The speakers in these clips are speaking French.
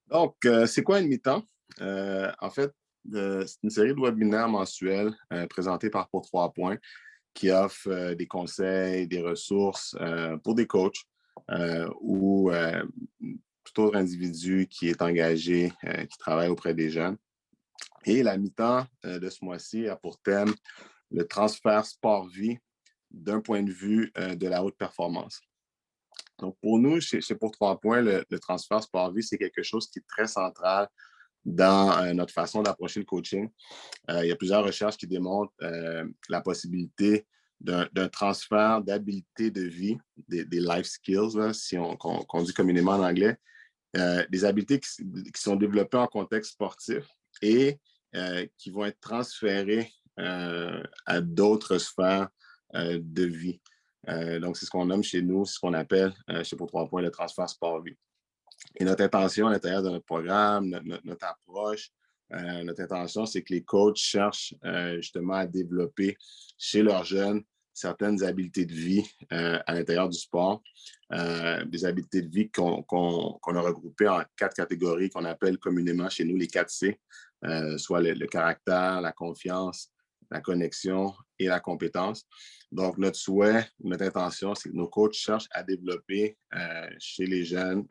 Donc, c'est quoi une mi-temps? En fait, c'est une série de webinaires mensuels présentés par Pour 3 points qui offre des conseils, des ressources pour des coachs ou tout autre individu qui est engagé, qui travaille auprès des jeunes. Et la mi-temps de ce mois-ci a pour thème le transfert sport-vie d'un point de vue de la haute performance. Donc, pour nous, chez Pour 3 points, le transfert sport-vie, c'est quelque chose qui est très central dans notre façon d'approcher le coaching. Il y a plusieurs recherches qui démontrent la possibilité d'un transfert d'habilité de vie, des life skills, là, si qu'on dit communément en anglais, des habiletés qui sont développées en contexte sportif et qui vont être transférées à d'autres sphères de vie. Donc, c'est ce qu'on nomme chez nous, c'est ce qu'on appelle chez Pour 3 points le transfert sport-vie. Et notre intention à l'intérieur de notre programme, notre approche, notre intention, c'est que les coachs cherchent justement à développer chez leurs jeunes certaines habiletés de vie à l'intérieur du sport, des habiletés de vie qu'on a regroupées en 4 catégories qu'on appelle communément chez nous les 4 C, soit le caractère, la confiance, la connexion et la compétence. Donc, notre souhait, notre intention, c'est que nos coachs cherchent à développer chez les jeunes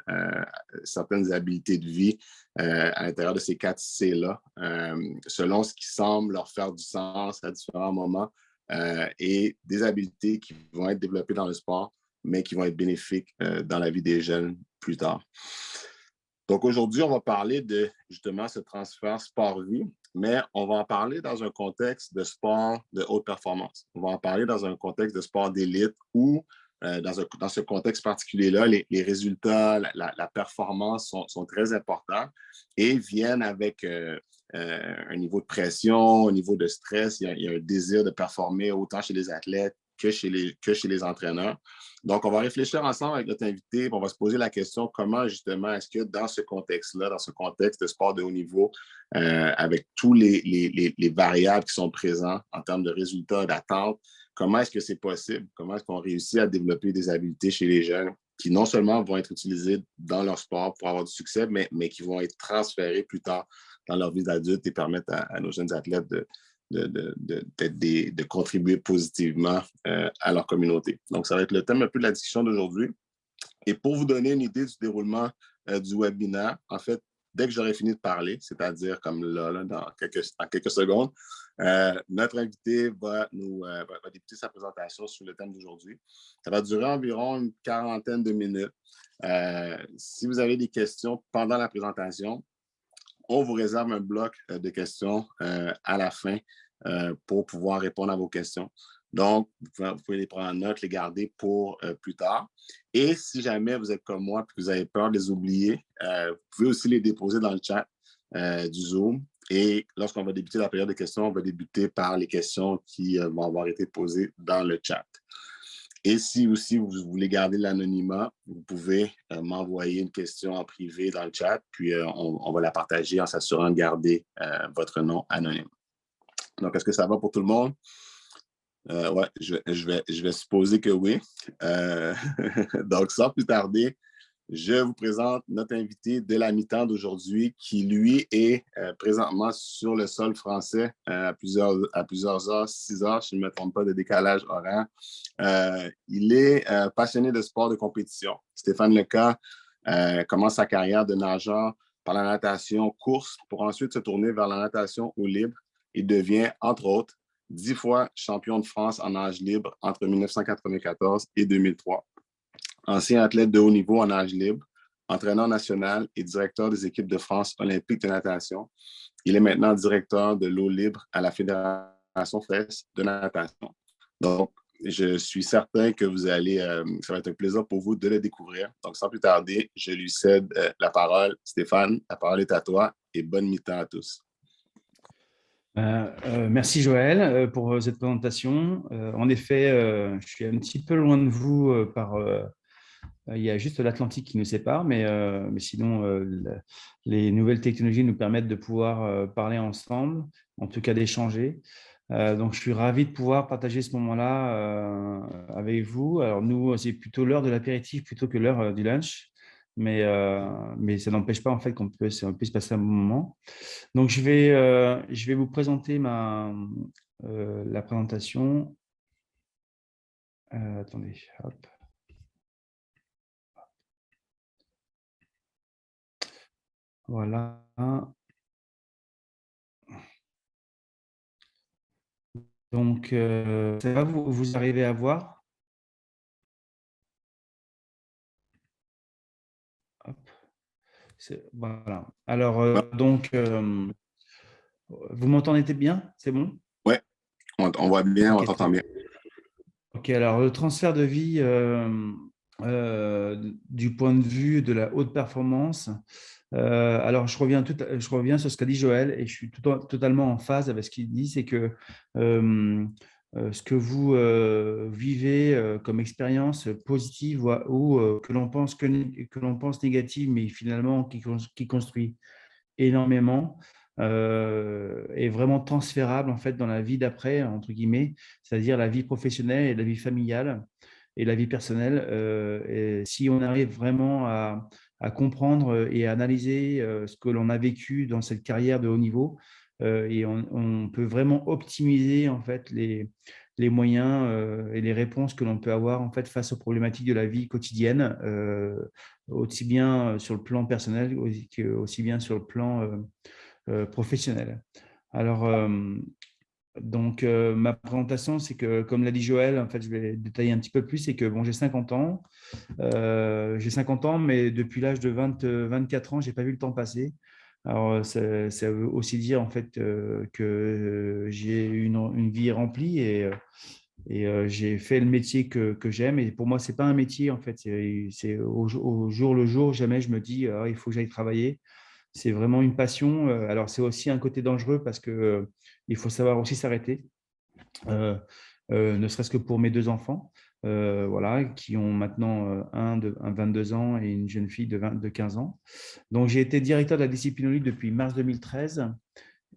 certaines habiletés de vie à l'intérieur de ces 4 C-là, selon ce qui semble leur faire du sens à différents moments, et des habiletés qui vont être développées dans le sport, mais qui vont être bénéfiques dans la vie des jeunes plus tard. Donc aujourd'hui, on va parler de justement ce transfert sport-vie, mais on va en parler dans un contexte de sport de haute performance. On va en parler dans un contexte de sport d'élite où, dans ce contexte particulier-là, les résultats, la performance sont très importants et viennent avec un niveau de pression, un niveau de stress. Il y a un désir de performer autant chez les athlètes que chez les entraîneurs. Donc, on va réfléchir ensemble avec notre invité, on va se poser la question comment justement est-ce que dans ce contexte-là, dans ce contexte de sport de haut niveau, avec tous les variables qui sont présents en termes de résultats, d'attente, comment est-ce que c'est possible? Comment est-ce qu'on réussit à développer des habiletés chez les jeunes qui non seulement vont être utilisées dans leur sport pour avoir du succès, mais qui vont être transférées plus tard dans leur vie d'adulte et permettre à nos jeunes athlètes de contribuer positivement à leur communauté. Donc, ça va être le thème un peu de la discussion d'aujourd'hui. Et pour vous donner une idée du déroulement du webinaire, en fait, dès que j'aurai fini de parler, c'est-à-dire comme là dans quelques secondes, notre invité va débuter sa présentation sur le thème d'aujourd'hui. Ça va durer environ une quarantaine de minutes. Si vous avez des questions pendant la présentation, on vous réserve un bloc de questions à la fin pour pouvoir répondre à vos questions. Donc, vous pouvez les prendre en note, les garder pour plus tard. Et si jamais vous êtes comme moi et que vous avez peur de les oublier, vous pouvez aussi les déposer dans le chat du Zoom. Et lorsqu'on va débuter la période de questions, on va débuter par les questions qui vont avoir été posées dans le chat. Et si aussi vous voulez garder l'anonymat, vous pouvez m'envoyer une question en privé dans le chat, puis on va la partager en s'assurant de garder votre nom anonyme. Donc, est-ce que ça va pour tout le monde? Ouais, je vais supposer que oui. Donc, sans plus tarder, je vous présente notre invité de la mi-temps d'aujourd'hui qui, lui, est présentement sur le sol français à plusieurs heures, 6 heures, si je ne me trompe pas, de décalage horaire. Il est passionné de sport de compétition. Stéphane Leca commence sa carrière de nageur par la natation course pour ensuite se tourner vers la natation eau libre et devient, entre autres, 10 fois champion de France en nage libre entre 1994 et 2003. Ancien athlète de haut niveau en nage libre, entraîneur national et directeur des équipes de France olympique de natation. Il est maintenant directeur de l'eau libre à la Fédération française de natation. Donc, je suis certain que ça va être un plaisir pour vous de le découvrir. Donc, sans plus tarder, je lui cède la parole. Stéphane, la parole est à toi et bonne mi-temps à tous. Merci Joël pour cette présentation. En effet, je suis un petit peu loin de vous il y a juste l'Atlantique qui nous sépare, mais sinon, les nouvelles technologies nous permettent de pouvoir parler ensemble, en tout cas d'échanger. Donc, je suis ravi de pouvoir partager ce moment-là avec vous. Alors, nous, c'est plutôt l'heure de l'apéritif plutôt que l'heure du lunch. mais ça n'empêche pas en fait qu'on puisse passer un bon moment. Donc, je vais vous présenter la présentation. Attendez, hop. Voilà. Donc, ça va, vous arrivez à voir? Hop. Voilà. Alors, donc, vous m'entendez bien? C'est bon? Ouais, on voit bien, on Ok, très t'entend bien. bien. Ok, alors le transfert de vie du point de vue de la haute performance. Alors, je reviens sur ce qu'a dit Joël et je suis totalement en phase avec ce qu'il dit, c'est que ce que vous vivez comme expérience positive ou que l'on pense négative, mais finalement qui construit énormément, est vraiment transférable en fait dans la vie d'après, entre guillemets, c'est-à-dire la vie professionnelle et la vie familiale et la vie personnelle. Et si on arrive vraiment à comprendre et à analyser ce que l'on a vécu dans cette carrière de haut niveau, et on peut vraiment optimiser en fait les moyens et les réponses que l'on peut avoir en fait face aux problématiques de la vie quotidienne, aussi bien sur le plan personnel aussi bien sur le plan professionnel. Alors, donc, ma présentation, c'est que, comme l'a dit Joël, en fait, je vais détailler un petit peu plus, c'est que bon, j'ai 50 ans. J'ai 50 ans, mais depuis l'âge de 24 ans, je n'ai pas vu le temps passer. Alors, ça veut aussi dire en fait que j'ai une vie remplie et j'ai fait le métier que j'aime. Et pour moi, c'est pas un métier en fait. C'est au jour le jour, jamais je me dis ah, il faut que j'aille travailler. C'est vraiment une passion. Alors, c'est aussi un côté dangereux parce que il faut savoir aussi s'arrêter, ne serait-ce que pour mes deux enfants, voilà, qui ont maintenant un 22 ans et une jeune fille de 15 ans. Donc, j'ai été directeur de la discipline olympique depuis mars 2013.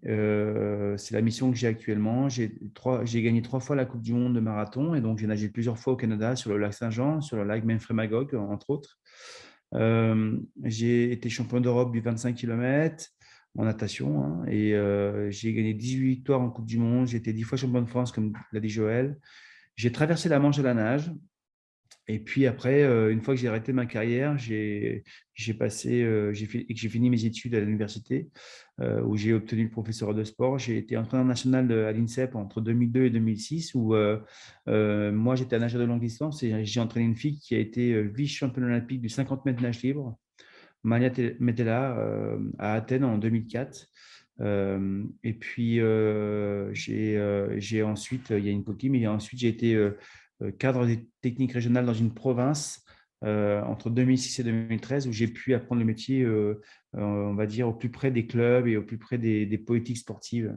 C'est la mission que j'ai actuellement. J'ai gagné 3 fois la Coupe du Monde de marathon et donc j'ai nagé plusieurs fois au Canada sur le lac Saint-Jean, sur le lac Memphremagog, entre autres. J'ai été champion d'Europe du 25 km en natation, hein, et j'ai gagné 18 victoires en Coupe du Monde. J'ai été 10 fois champion de France, comme l'a dit Joël. J'ai traversé la Manche à la nage. Et puis après, une fois que j'ai arrêté ma carrière, j'ai fini mes études à l'université où j'ai obtenu le professeur de sport. J'ai été entraîneur national à l'INSEP entre 2002 et 2006 où moi j'étais un nageur de longue distance et j'ai entraîné une fille qui a été vice-championne olympique du 50 mètres nage libre, Mania Metella, à Athènes en 2004. Et puis, j'ai ensuite, il y a une coquille, mais ensuite, j'ai été cadre des techniques régionales dans une province entre 2006 et 2013 où j'ai pu apprendre le métier, on va dire, au plus près des clubs et au plus près des politiques sportives,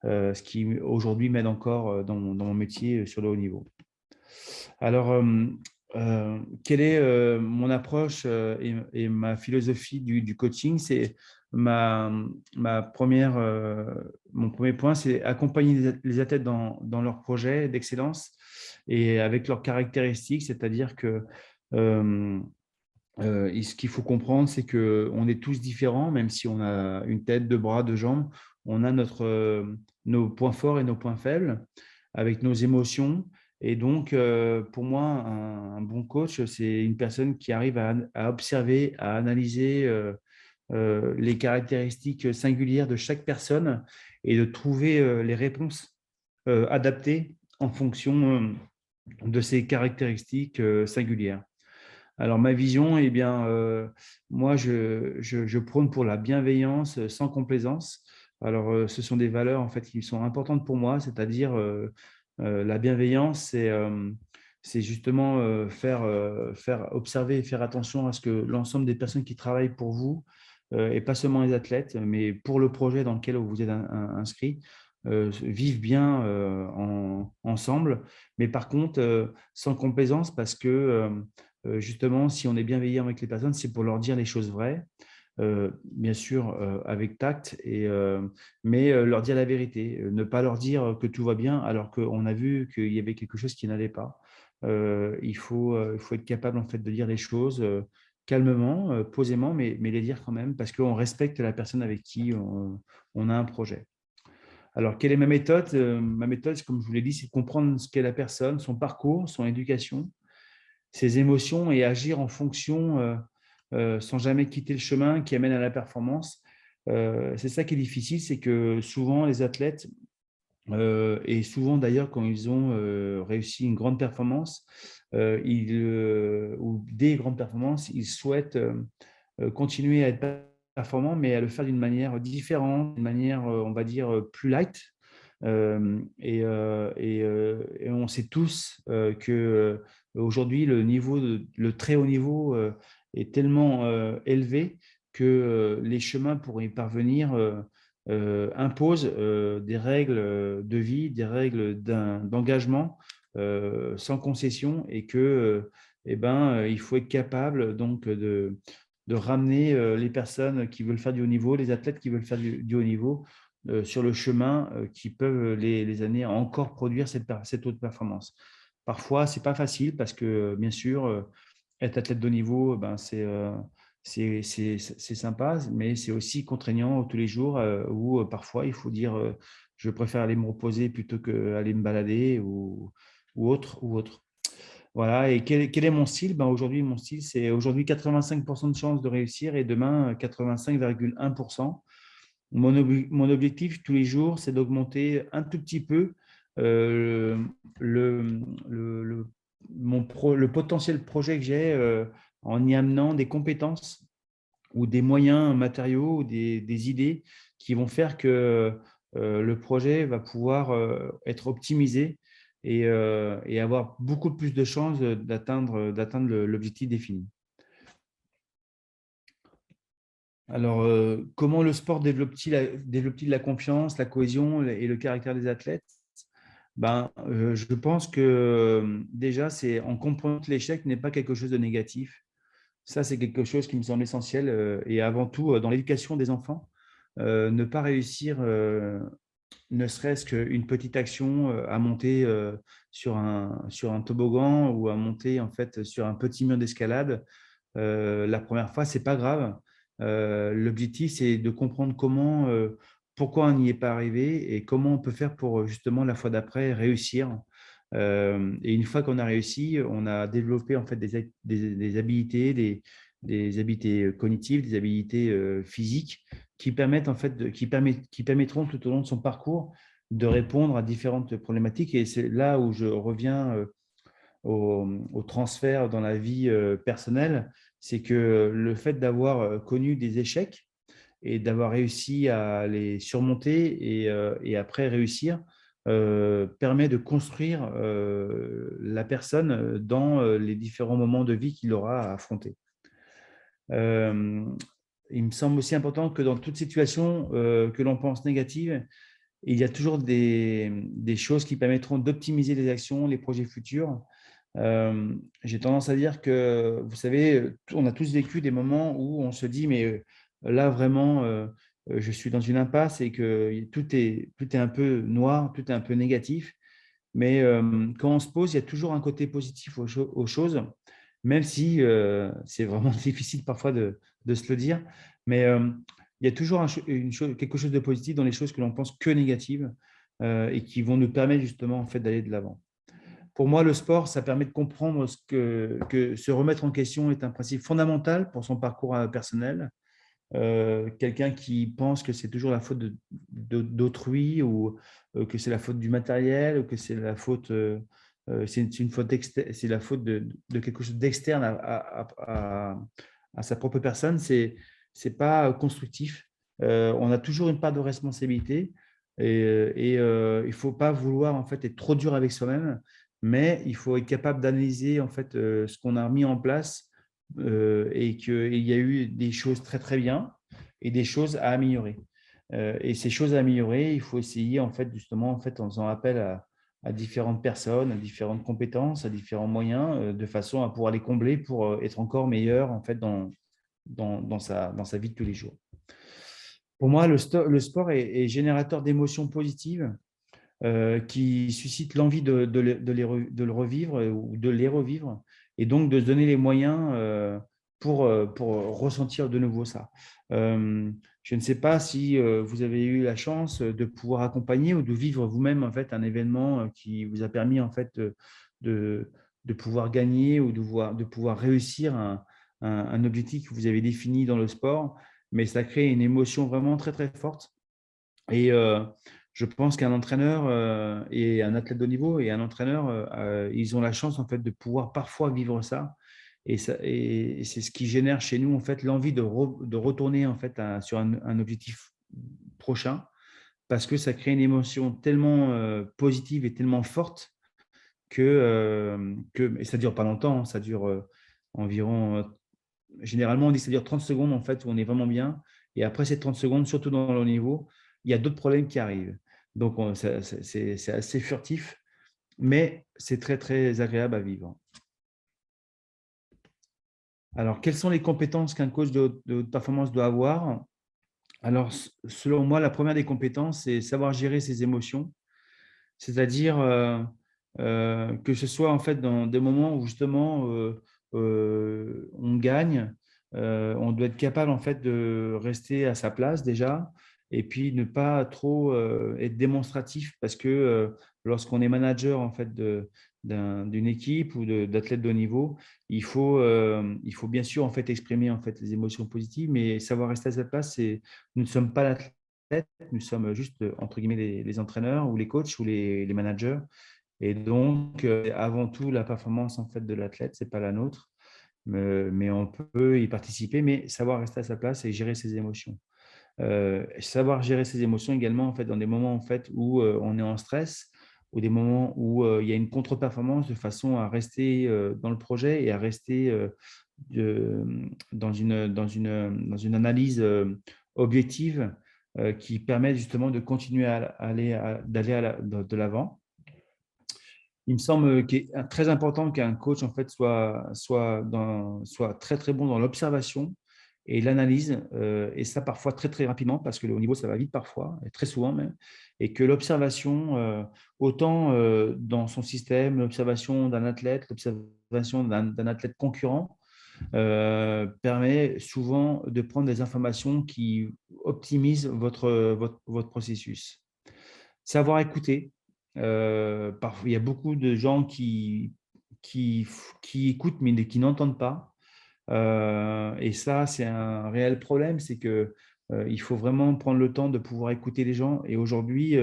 ce qui aujourd'hui m'aide encore dans mon métier sur le haut niveau. Alors, quelle est mon approche et ma philosophie du coaching? C'est ma première, mon premier point, c'est accompagner les athlètes dans leurs projets d'excellence et avec leurs caractéristiques, c'est-à-dire que ce qu'il faut comprendre, c'est qu'on est tous différents, même si on a une tête, deux bras, deux jambes, on a nos points forts et nos points faibles, avec nos émotions. Et donc, pour moi, un bon coach, c'est une personne qui arrive à observer, à analyser les caractéristiques singulières de chaque personne et de trouver les réponses adaptées en fonction de ces caractéristiques singulières. Alors, ma vision, eh bien, moi, je prône pour la bienveillance sans complaisance. Alors, ce sont des valeurs en fait qui sont importantes pour moi, c'est-à-dire la bienveillance, c'est justement faire observer et faire attention à ce que l'ensemble des personnes qui travaillent pour vous, et pas seulement les athlètes, mais pour le projet dans lequel vous êtes inscrit, vivent bien ensemble. Mais par contre, sans complaisance, parce que justement, si on est bienveillant avec les personnes, c'est pour leur dire les choses vraies, bien sûr avec tact, mais leur dire la vérité, ne pas leur dire que tout va bien alors qu'on a vu qu'il y avait quelque chose qui n'allait pas. Il faut être capable en fait de dire les choses calmement, posément, mais les dire quand même, parce qu'on respecte la personne avec qui on a un projet. Alors, quelle est ma méthode? Ma méthode, comme je vous l'ai dit, c'est de comprendre ce qu'est la personne, son parcours, son éducation, ses émotions et agir en fonction sans jamais quitter le chemin qui amène à la performance. C'est ça qui est difficile, c'est que souvent les athlètes, et souvent d'ailleurs quand ils ont réussi une grande performance, ou des grandes performances, ils souhaitent continuer à être performants, mais à le faire d'une manière différente, d'une manière, on va dire, plus light. Et on sait tous que aujourd'hui, le très haut niveau est tellement élevé que les chemins pour y parvenir imposent des règles de vie, des règles d'engagement sans concession, et que il faut être capable donc de ramener les personnes qui veulent faire du haut niveau, les athlètes qui veulent faire du haut niveau, sur le chemin qui peuvent les amener à encore produire cette haute performance. Parfois, ce n'est pas facile parce que, bien sûr, être athlète de haut niveau, c'est sympa, mais c'est aussi contraignant tous les jours où parfois il faut dire je préfère aller me reposer plutôt qu'aller me balader ou autre. Voilà. Et quel est mon style? Aujourd'hui, mon style, c'est aujourd'hui 85% de chances de réussir et demain 85,1%. Mon objectif tous les jours, c'est d'augmenter un tout petit peu euh, le, le, le potentiel projet que j'ai en y amenant des compétences ou des moyens matériaux ou des idées qui vont faire que le projet va pouvoir être optimisé et avoir beaucoup plus de chances d'atteindre l'objectif défini. Alors, comment le sport développe-t-il la confiance, la cohésion et le caractère des athlètes? Je pense que déjà, c'est en comprenant que l'échec n'est pas quelque chose de négatif. Ça, c'est quelque chose qui me semble essentiel. Et avant tout, dans l'éducation des enfants, ne pas réussir, ne serait-ce qu'une petite action à monter sur un toboggan ou à monter en fait sur un petit mur d'escalade, la première fois, c'est pas grave. L'objectif, c'est de comprendre pourquoi on n'y est pas arrivé et comment on peut faire pour justement la fois d'après réussir. Et une fois qu'on a réussi, on a développé en fait des habilités, des habilités cognitives, des habilités physiques qui permettent en fait qui permettront tout au long de son parcours de répondre à différentes problématiques. Et c'est là où je reviens au transfert dans la vie personnelle, c'est que le fait d'avoir connu des échecs et d'avoir réussi à les surmonter et après réussir permet de construire la personne dans les différents moments de vie qu'il aura à affronter. Il me semble aussi important que dans toute situation que l'on pense négative, il y a toujours des choses qui permettront d'optimiser les actions, les projets futurs. J'ai tendance à dire que, vous savez, on a tous vécu des moments où on se dit, mais là, vraiment, je suis dans une impasse et que tout est un peu noir, tout est un peu négatif. Mais quand on se pose, il y a toujours un côté positif aux choses, même si c'est vraiment difficile parfois de se le dire. Mais il y a toujours quelque chose de positif dans les choses que l'on pense que négatives et qui vont nous permettre justement en fait, d'aller de l'avant. Pour moi, le sport, ça permet de comprendre que se remettre en question est un principe fondamental pour son parcours personnel. Quelqu'un qui pense que c'est toujours la faute d'autrui ou que c'est la faute du matériel ou que c'est la faute, c'est la faute de quelque chose d'externe à sa propre personne, c'est pas constructif. On a toujours une part de responsabilité et il faut pas vouloir en fait être trop dur avec soi-même, mais il faut être capable d'analyser en fait ce qu'on a mis en place et qu'il y a eu des choses très très bien et des choses à améliorer. Et ces choses à améliorer, il faut essayer en fait justement en faisant appel à différentes personnes, à différentes compétences, à différents moyens, de façon à pouvoir les combler pour être encore meilleur en fait dans sa vie de tous les jours. Pour moi, le sport est générateur d'émotions positives qui suscitent l'envie de le revivre ou de les revivre, et donc de se donner les moyens pour ressentir de nouveau ça. Je ne sais pas si vous avez eu la chance de pouvoir accompagner ou de vivre vous-même en fait un événement qui vous a permis en fait de, de pouvoir gagner ou de pouvoir réussir un objectif que vous avez défini dans le sport, mais ça crée une émotion vraiment très très forte. Et je pense qu'un entraîneur et un athlète de haut niveau et un entraîneur, ils ont la chance en fait de pouvoir parfois vivre ça. Et c'est ce qui génère chez nous en fait l'envie de retourner en fait sur un objectif prochain, parce que ça crée une émotion tellement positive et tellement forte et ça dure pas longtemps, hein, ça dure environ, généralement on dit que ça dure 30 secondes en fait où on est vraiment bien. Et après ces 30 secondes, surtout dans le haut niveau, il y a d'autres problèmes qui arrivent. Donc c'est assez furtif, mais c'est très très agréable à vivre. Alors, quelles sont les compétences qu'un coach de haute performance doit avoir? Alors, selon moi, la première des compétences, c'est savoir gérer ses émotions, c'est-à-dire que ce soit en fait dans des moments où justement on gagne, on doit être capable en fait de rester à sa place déjà, et puis ne pas trop être démonstratif, parce que lorsqu'on est manager en fait d'une équipe ou d'athlètes de haut niveau, il faut bien sûr en fait exprimer en fait les émotions positives, mais savoir rester à sa place, nous ne sommes pas l'athlète. Nous sommes juste, entre guillemets, les entraîneurs ou les coachs ou les managers. Et donc, avant tout, la performance en fait, de l'athlète, ce n'est pas la nôtre, mais on peut y participer, mais savoir rester à sa place et gérer ses émotions. Savoir gérer ses émotions également en fait, dans des moments en fait, où on est en stress, ou des moments où il y a une contre-performance, de façon à rester dans le projet et à rester dans une analyse objective qui permet justement de continuer d'aller de l'avant. Il me semble qu'il est très important qu'un coach en fait, soit très très bon dans l'observation et l'analyse, et ça parfois très très rapidement, parce que le haut niveau ça va vite parfois, et très souvent même, et que l'observation, autant dans son système, l'observation d'un athlète, l'observation d'un athlète concurrent, permet souvent de prendre des informations qui optimisent votre processus. Savoir écouter. Parfois, il y a beaucoup de gens qui, qui écoutent mais qui n'entendent pas. Et ça, c'est un réel problème, c'est que il faut vraiment prendre le temps de pouvoir écouter les gens. Et aujourd'hui,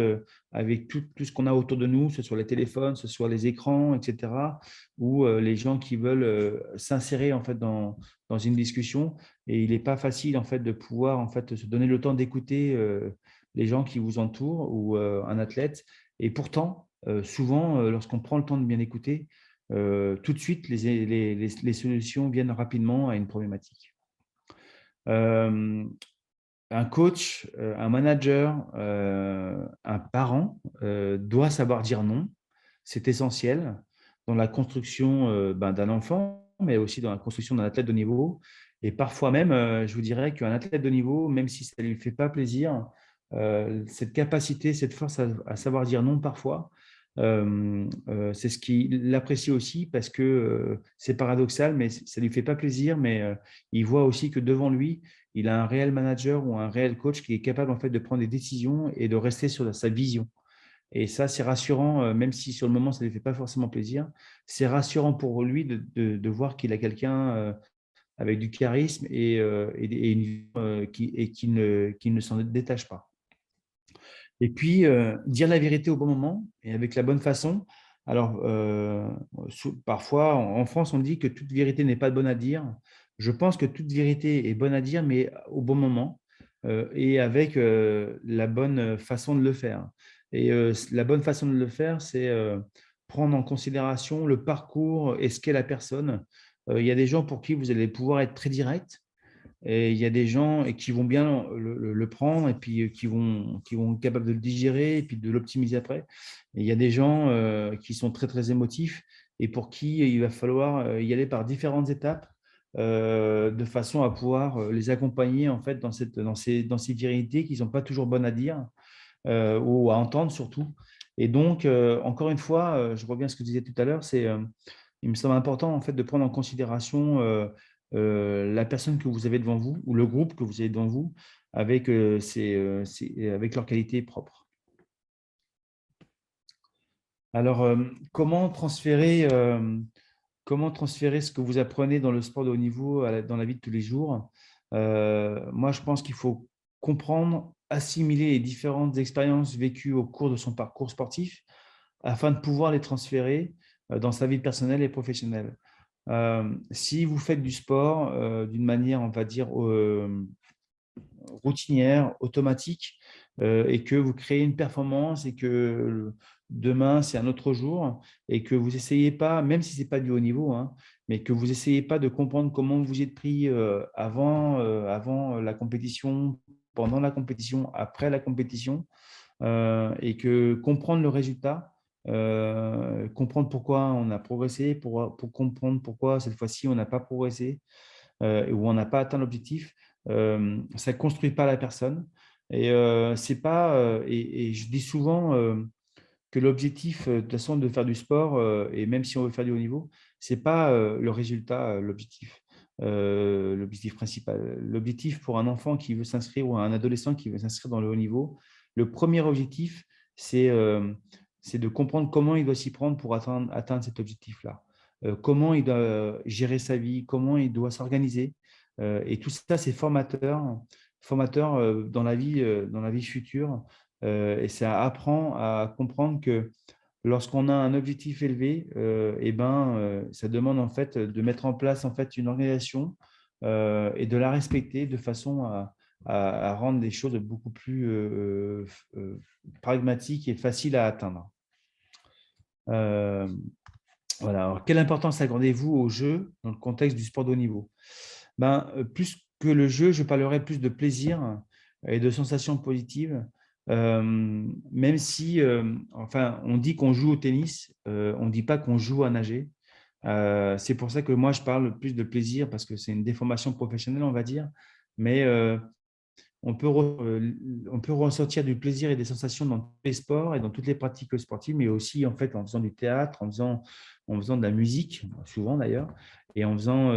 avec tout ce qu'on a autour de nous, ce soit les téléphones, ce soit les écrans, etc., ou les gens qui veulent s'insérer en fait dans une discussion, et il n'est pas facile en fait de pouvoir en fait se donner le temps d'écouter les gens qui vous entourent ou un athlète. Et pourtant, souvent, lorsqu'on prend le temps de bien écouter, tout de suite, les solutions viennent rapidement à une problématique. Un coach, un manager, un parent doit savoir dire non. C'est essentiel dans la construction d'un enfant, mais aussi dans la construction d'un athlète de niveau. Et parfois même, je vous dirais qu'un athlète de niveau, même si ça ne lui fait pas plaisir, cette capacité, cette force à savoir dire non parfois, c'est ce qu'il apprécie aussi, parce que c'est paradoxal, mais ça ne lui fait pas plaisir, mais il voit aussi que devant lui, il a un réel manager ou un réel coach qui est capable en fait de prendre des décisions et de rester sur sa vision. Et ça, c'est rassurant, même si sur le moment, ça ne lui fait pas forcément plaisir. C'est rassurant pour lui de voir qu'il a quelqu'un avec du charisme et qui ne s'en détache pas. Et puis, dire la vérité au bon moment et avec la bonne façon. Alors, parfois, en France, on dit que toute vérité n'est pas bonne à dire. Je pense que toute vérité est bonne à dire, mais au bon moment et avec la bonne façon de le faire. Et la bonne façon de le faire, c'est prendre en considération le parcours et ce qu'est la personne. Il y a des gens pour qui vous allez pouvoir être très direct, et il y a des gens qui vont bien le prendre et puis qui vont être capables de le digérer et puis de l'optimiser après. Et il y a des gens qui sont très, très émotifs et pour qui il va falloir y aller par différentes étapes de façon à pouvoir les accompagner en fait dans ces vérités qui ne sont pas toujours bonnes à dire ou à entendre surtout. Et donc, encore une fois, je reviens à ce que je disais tout à l'heure, il me semble important en fait de prendre en considération la personne que vous avez devant vous ou le groupe que vous avez devant vous avec, avec leurs qualités propres. Alors, comment transférer ce que vous apprenez dans le sport de haut niveau dans la vie de tous les jours? Moi, je pense qu'il faut comprendre, assimiler les différentes expériences vécues au cours de son parcours sportif afin de pouvoir les transférer dans sa vie personnelle et professionnelle. Si vous faites du sport d'une manière, on va dire, routinière, automatique, et que vous créez une performance et que demain, c'est un autre jour et que vous essayez pas, même si ce n'est pas du haut niveau, hein, mais que vous essayez pas de comprendre comment vous êtes pris avant la compétition, pendant la compétition, après la compétition, et que comprendre le résultat, comprendre pourquoi on a progressé, pour comprendre pourquoi cette fois-ci on n'a pas progressé, ou on n'a pas atteint l'objectif, ça ne construit pas la personne. Et, c'est pas, et je dis souvent que l'objectif, de toute façon, de faire du sport, et même si on veut faire du haut niveau, ce n'est pas le résultat, l'objectif principal. L'objectif pour un enfant qui veut s'inscrire ou un adolescent qui veut s'inscrire dans le haut niveau, le premier objectif, c'est de comprendre comment il doit s'y prendre pour atteindre cet objectif-là. Comment il doit gérer sa vie, comment il doit s'organiser. Et tout ça, c'est formateur dans la vie future. Et ça apprend à comprendre que lorsqu'on a un objectif élevé, ça demande en fait de mettre en place en fait une organisation et de la respecter de façon à rendre les choses beaucoup plus pragmatiques et faciles à atteindre. Voilà. Alors, quelle importance accordez-vous au jeu dans le contexte du sport de haut niveau? Plus que le jeu, je parlerai plus de plaisir et de sensations positives. Même si, enfin, on dit qu'on joue au tennis, on ne dit pas qu'on joue à nager. C'est pour ça que moi, je parle plus de plaisir parce que c'est une déformation professionnelle, on va dire. Mais on peut ressentir du plaisir et des sensations dans tous les sports et dans toutes les pratiques sportives, mais aussi en fait en faisant du théâtre, en faisant de la musique, souvent d'ailleurs, et en faisant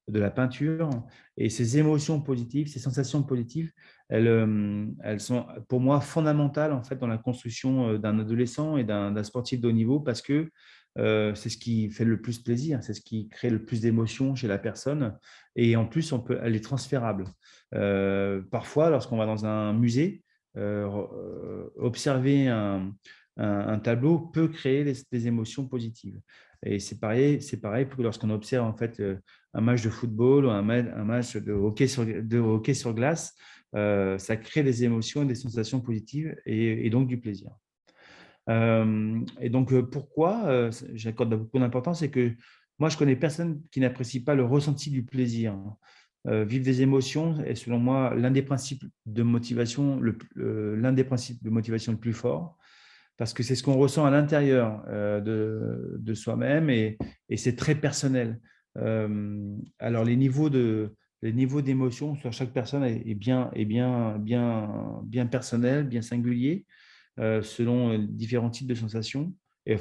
de la peinture. Et ces émotions positives, ces sensations positives, elles sont pour moi fondamentales en fait dans la construction d'un adolescent et d'un sportif de haut niveau parce que c'est ce qui fait le plus plaisir, c'est ce qui crée le plus d'émotions chez la personne. Et en plus, elle est transférable. Parfois, lorsqu'on va dans un musée, observer un tableau peut créer des émotions positives. Et c'est pareil pour lorsqu'on observe en fait un match de football ou un match de hockey sur glace, ça crée des émotions et des sensations positives et donc du plaisir. Et donc, pourquoi j'accorde beaucoup d'importance, c'est que moi, je connais personne qui n'apprécie pas le ressenti du plaisir. Vivre des émotions est, selon moi, l'un des principes de motivation, le plus fort, parce que c'est ce qu'on ressent à l'intérieur de soi-même et c'est très personnel. Alors, les niveaux d'émotion sur chaque personne est bien personnel, bien singulier, selon différents types de sensations et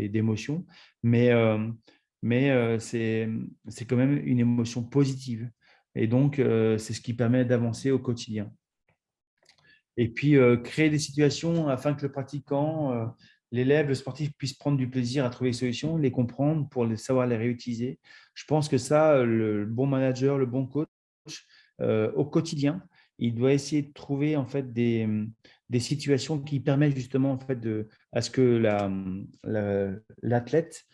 d'émotions. Mais c'est quand même une émotion positive. Et donc, c'est ce qui permet d'avancer au quotidien. Et puis, créer des situations afin que le pratiquant, l'élève, le sportif puisse prendre du plaisir à trouver des solutions, les comprendre pour savoir les réutiliser. Je pense que ça, le bon manager, le bon coach, au quotidien, il doit essayer de trouver en fait des situations qui permettent justement en fait à ce que l'athlète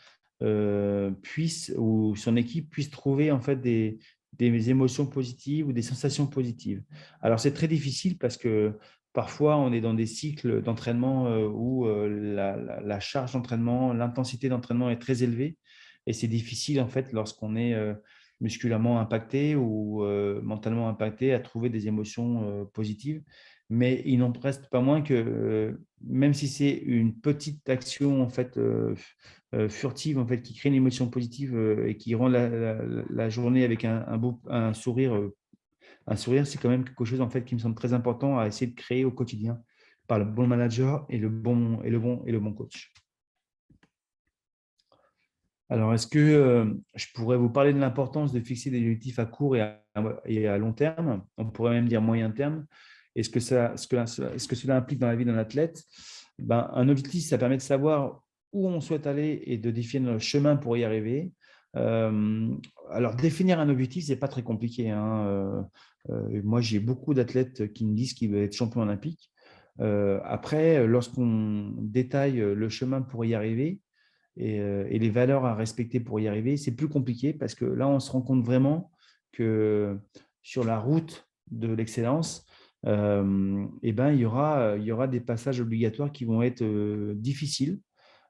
puisse ou son équipe puisse trouver en fait des émotions positives ou des sensations positives. Alors c'est très difficile parce que parfois on est dans des cycles d'entraînement où la charge d'entraînement, l'intensité d'entraînement est très élevée et c'est difficile en fait lorsqu'on est musculairement impacté ou mentalement impacté à trouver des émotions positives. Mais il n'en reste pas moins que même si c'est une petite action en fait furtive en fait qui crée une émotion positive et qui rend la journée avec un sourire, c'est quand même quelque chose en fait qui me semble très important à essayer de créer au quotidien par le bon manager et le bon coach. Alors, est-ce que je pourrais vous parler de l'importance de fixer des objectifs à court et à long terme? On pourrait même dire moyen terme. Est-ce que cela implique dans la vie d'un athlète? Ben, un objectif, ça permet de savoir où on souhaite aller et de définir le chemin pour y arriver. Euh, alors, définir un objectif, ce n'est pas très compliqué, hein. Moi, j'ai beaucoup d'athlètes qui me disent qu'ils veulent être champions olympiques. Après, lorsqu'on détaille le chemin pour y arriver, et les valeurs à respecter pour y arriver, c'est plus compliqué parce que là, on se rend compte vraiment que sur la route de l'excellence, eh ben, il y aura des passages obligatoires qui vont être difficiles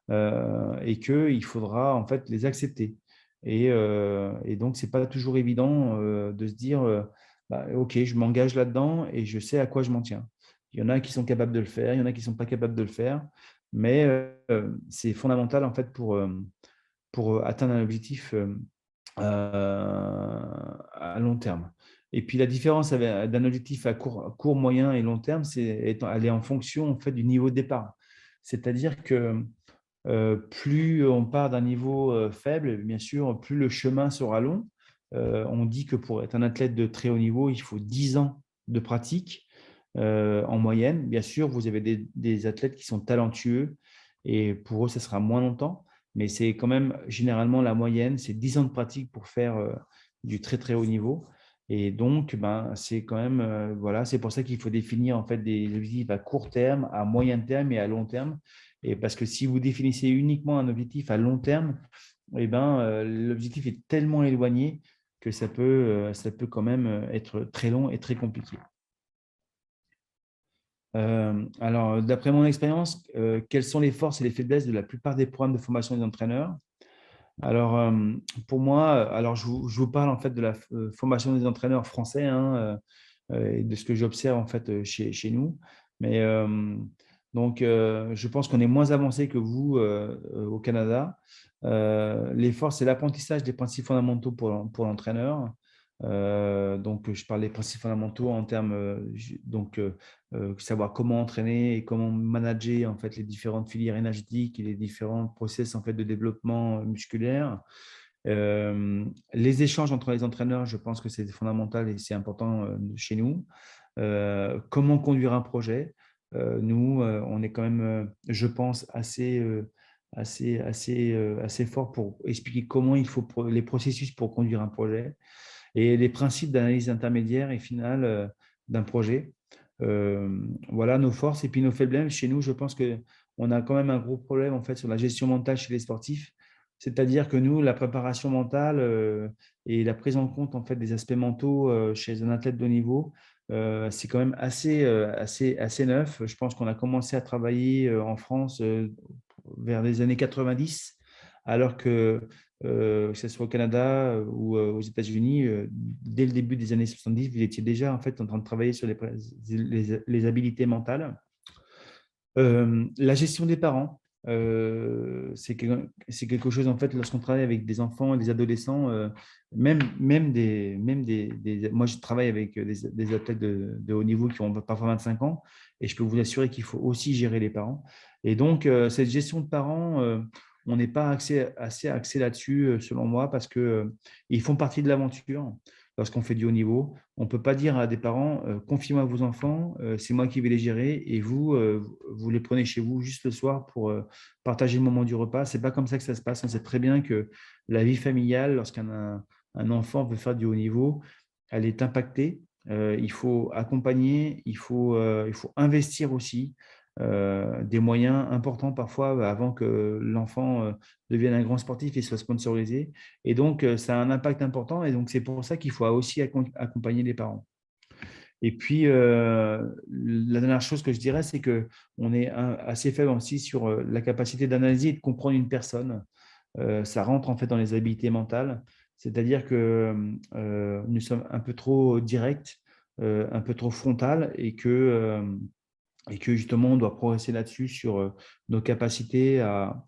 et qu'il faudra en fait les accepter. Et donc, ce n'est pas toujours évident de se dire, bah, OK, je m'engage là-dedans et je sais à quoi je m'en tiens. Il y en a qui sont capables de le faire, il y en a qui ne sont pas capables de le faire, mais c'est fondamental en fait pour atteindre un objectif à long terme. Et puis la différence d'un objectif à court, moyen et long terme, elle est en fonction en fait, du niveau de départ. C'est-à-dire que plus on part d'un niveau faible, bien sûr, plus le chemin sera long. On dit que pour être un athlète de très haut niveau, il faut 10 ans de pratique en moyenne. Bien sûr, vous avez des athlètes qui sont talentueux et pour eux, ça sera moins longtemps, mais c'est quand même généralement la moyenne, c'est 10 ans de pratique pour faire du très très haut niveau. Et donc, ben, c'est quand même, voilà, c'est pour ça qu'il faut définir en fait des objectifs à court terme, à moyen terme et à long terme. Et parce que si vous définissez uniquement un objectif à long terme, eh ben, l'objectif est tellement éloigné que ça peut quand même être très long et très compliqué. Alors, d'après mon expérience, quelles sont les forces et les faiblesses de la plupart des programmes de formation des entraîneurs? Alors, pour moi, alors je vous parle en fait de la formation des entraîneurs français, hein, et de ce que j'observe en fait chez nous. Mais donc, je pense qu'on est moins avancé que vous au Canada. Les forces, c'est l'apprentissage des principes fondamentaux pour l'entraîneur. Donc, je parle des principes fondamentaux en termes donc savoir comment entraîner et comment manager en fait les différentes filières énergétiques et les différents process en fait de développement musculaire. Les échanges entre les entraîneurs, je pense que c'est fondamental et c'est important chez nous. Comment conduire un projet? Nous, on est quand même, je pense, assez fort pour expliquer comment il faut les processus pour conduire un projet et les principes d'analyse intermédiaire et finale d'un projet. Voilà nos forces et puis nos faiblesses. Chez nous, je pense qu'on a quand même un gros problème en fait sur la gestion mentale chez les sportifs. C'est-à-dire que nous, la préparation mentale et la prise en compte en fait des aspects mentaux chez un athlète de haut niveau, c'est quand même assez neuf. Je pense qu'on a commencé à travailler en France vers les années 90, alors que ce soit au Canada ou aux États-Unis, dès le début des années 70, vous étiez déjà en fait en train de travailler sur les habilités mentales. La gestion des parents, c'est quelque chose, en fait, lorsqu'on travaille avec des enfants et des adolescents, moi, je travaille avec des athlètes de haut niveau qui ont parfois 25 ans, et je peux vous assurer qu'il faut aussi gérer les parents. Et donc, cette gestion de parents, on n'est pas assez axé là-dessus, selon moi, parce qu'ils font partie de l'aventure lorsqu'on fait du haut niveau. On ne peut pas dire à des parents, confiez-moi vos enfants, c'est moi qui vais les gérer et vous, vous les prenez chez vous juste le soir pour partager le moment du repas. Ce n'est pas comme ça que ça se passe. On sait très bien que la vie familiale, lorsqu'un un enfant veut faire du haut niveau, elle est impactée. Il faut accompagner, il faut investir aussi des moyens importants parfois avant que l'enfant devienne un grand sportif et soit sponsorisé. Et donc, ça a un impact important. Et donc, c'est pour ça qu'il faut aussi accompagner les parents. Et puis, la dernière chose que je dirais, c'est qu'on est assez faible aussi sur la capacité d'analyser et de comprendre une personne. Ça rentre en fait dans les habiletés mentales. C'est-à-dire que nous sommes un peu trop directs, un peu trop frontal et que justement, on doit progresser là-dessus sur nos capacités à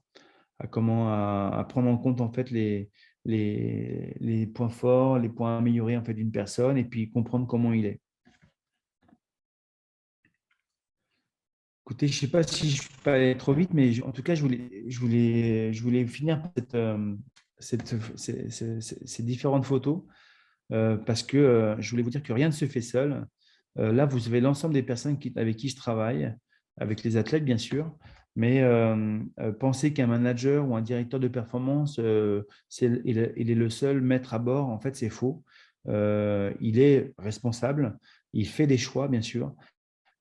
prendre en compte en fait les points forts, les points améliorés en fait d'une personne et puis comprendre comment il est. Écoutez, je ne sais pas si je peux aller trop vite, mais en tout cas, je voulais finir ces différentes photos parce que je voulais vous dire que rien ne se fait seul. Là, vous avez l'ensemble des personnes avec qui je travaille, avec les athlètes, bien sûr, mais penser qu'un manager ou un directeur de performance, il est le seul maître à bord, en fait, c'est faux. Il est responsable, il fait des choix, bien sûr,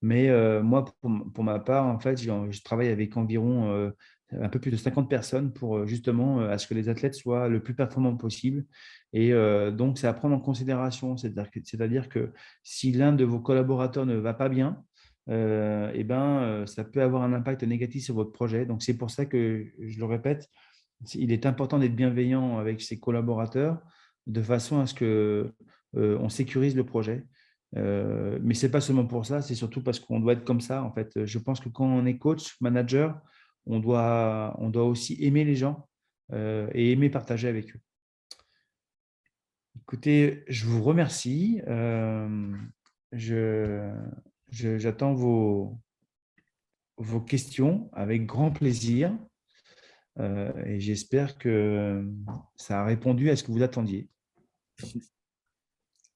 mais moi, pour ma part, en fait, je travaille avec environ un peu plus de 50 personnes pour justement à ce que les athlètes soient le plus performants possible. Et donc, c'est à prendre en considération. C'est-à-dire que si l'un de vos collaborateurs ne va pas bien, eh ben, ça peut avoir un impact négatif sur votre projet. Donc, c'est pour ça que, je le répète, il est important d'être bienveillant avec ses collaborateurs de façon à ce que on sécurise le projet. Mais ce n'est pas seulement pour ça, c'est surtout parce qu'on doit être comme ça. En fait, je pense que quand on est coach, manager, on doit aussi aimer les gens et aimer partager avec eux. Écoutez, je vous remercie. J'attends vos questions avec grand plaisir et j'espère que ça a répondu à ce que vous attendiez.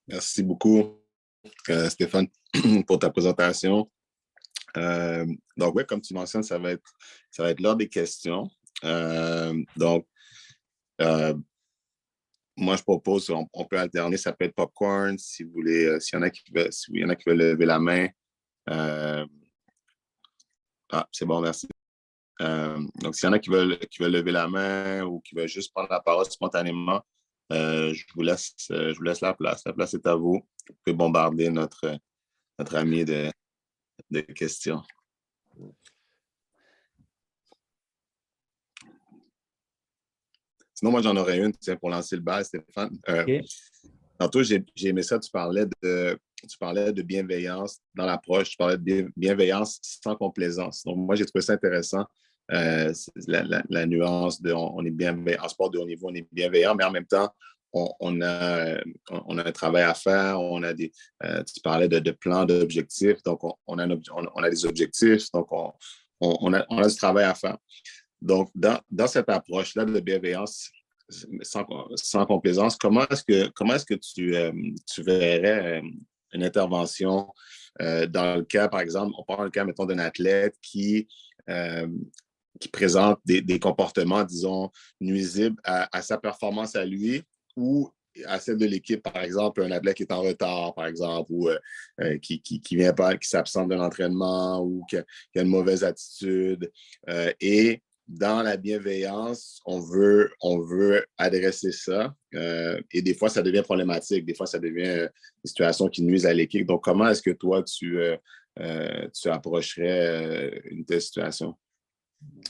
Merci beaucoup, Stéphane, pour ta présentation. Donc, oui, comme tu mentionnes, ça va être l'heure des questions. Donc, moi, je propose, on peut alterner, ça peut être popcorn, si vous voulez, s'il y en a qui veulent lever la main. C'est bon, merci. Donc, s'il y en a qui veulent lever la main ou qui veulent juste prendre la parole spontanément, je vous laisse la place. La place est à vous. Vous pouvez bombarder notre ami de questions. Sinon, moi, j'en aurais une pour lancer le bal, Stéphane. Okay. Tantôt, j'ai aimé ça, tu parlais de bienveillance dans l'approche, tu parlais de bienveillance sans complaisance. Donc, moi, j'ai trouvé ça intéressant. La nuance de on est bienveillant, en sport de haut niveau, on est bienveillant, mais en même temps, on a un travail à faire, tu parlais de plans, d'objectifs, donc on a des objectifs, donc on a du travail à faire. Donc, dans cette approche-là de bienveillance sans complaisance, comment est-ce que tu verrais une intervention dans le cas, par exemple, on prend le cas, mettons, d'un athlète qui présente des comportements, disons, nuisibles à sa performance à lui ou à celle de l'équipe, par exemple, un athlète qui est en retard, par exemple, ou qui vient pas, qui s'absente d'un entraînement ou qui a une mauvaise attitude. Et dans la bienveillance, on veut adresser ça. Et des fois, ça devient problématique. Des fois, ça devient une situation qui nuise à l'équipe. Donc, comment est-ce que toi, tu approcherais une telle situation?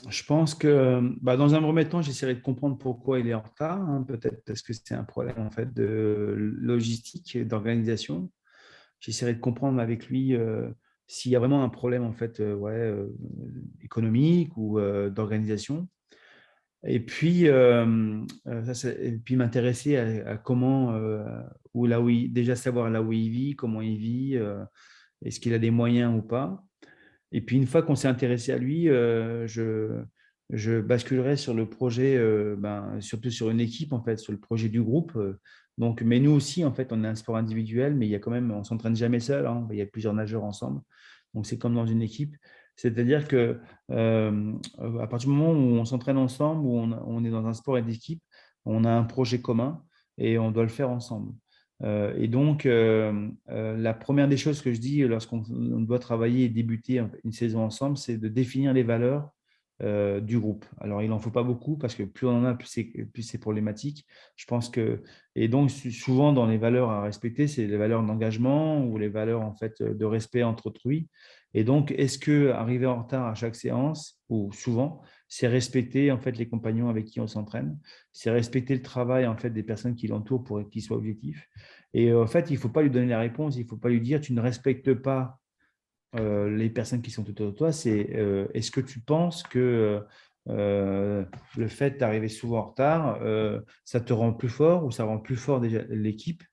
Je pense que dans un premier temps, j'essaierai de comprendre pourquoi il est en retard. Peut-être parce que c'est un problème en fait de logistique, d'organisation. J'essaierai de comprendre avec lui s'il y a vraiment un problème en fait, économique ou d'organisation. Et puis, m'intéresser à comment, déjà savoir là où il vit, comment il vit, est-ce qu'il a des moyens ou pas. Et puis, une fois qu'on s'est intéressé à lui, je basculerai sur le projet, surtout sur une équipe, en fait, sur le projet du groupe. Donc, mais nous aussi, en fait, on est un sport individuel, mais il y a quand même, on ne s'entraîne jamais seul. Il y a plusieurs nageurs ensemble. Donc, c'est comme dans une équipe. C'est-à-dire que à partir du moment où on s'entraîne ensemble, où on est dans un sport et d'équipe, on a un projet commun et on doit le faire ensemble. Et donc, la première des choses que je dis lorsqu'on doit travailler et débuter une saison ensemble, c'est de définir les valeurs du groupe. Alors, il n'en faut pas beaucoup parce que plus on en a, plus c'est problématique. Je pense que, et donc, souvent, dans les valeurs à respecter, c'est les valeurs d'engagement ou les valeurs en fait, de respect entre autrui. Et donc, est-ce que arriver en retard à chaque séance, ou souvent, c'est respecter en fait, les compagnons avec qui on s'entraîne, c'est respecter le travail en fait, des personnes qui l'entourent pour qu'il soit objectif. Et en fait, il ne faut pas lui donner la réponse, il ne faut pas lui dire tu ne respectes pas les personnes qui sont autour de toi. C'est est-ce que tu penses que le fait d'arriver souvent en retard, ça te rend plus fort ou ça rend plus fort déjà l'équipe?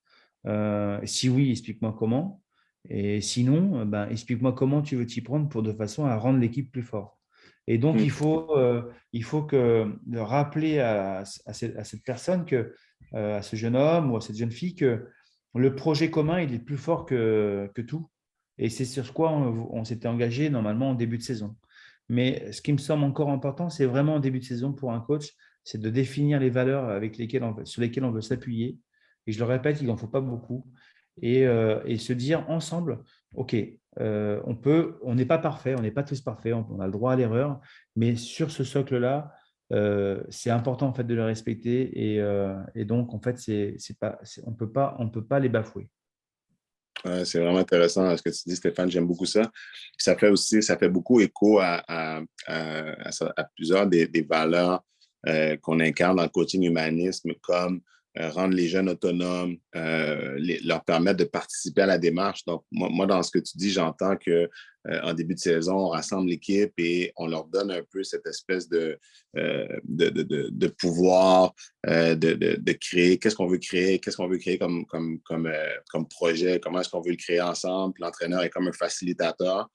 Si oui, explique-moi comment. Et sinon, explique-moi comment tu veux t'y prendre pour de façon à rendre l'équipe plus forte. Et donc, Mm. il faut le rappeler à cette personne, à ce jeune homme ou à cette jeune fille, que le projet commun, il est plus fort que tout. Et c'est sur quoi on s'était engagé normalement en début de saison. Mais ce qui me semble encore important, c'est vraiment en début de saison pour un coach, c'est de définir les valeurs sur lesquelles on veut s'appuyer. Et je le répète, il n'en faut pas beaucoup. Et se dire ensemble, OK, on n'est pas parfait, on n'est pas tous parfaits, on a le droit à l'erreur, mais sur ce socle-là, c'est important en fait de le respecter et donc en fait on peut pas les bafouer. Ouais, c'est vraiment intéressant ce que tu dis, Stéphane. J'aime beaucoup ça. Ça fait beaucoup écho à plusieurs des valeurs qu'on incarne dans le coaching humanisme, comme rendre les jeunes autonomes, leur permettre de participer à la démarche. Donc, moi dans ce que tu dis, j'entends que en début de saison, on rassemble l'équipe et on leur donne un peu cette espèce de pouvoir de créer, qu'est-ce qu'on veut créer, comme projet, comment est-ce qu'on veut le créer ensemble. Puis l'entraîneur est comme un facilitateur.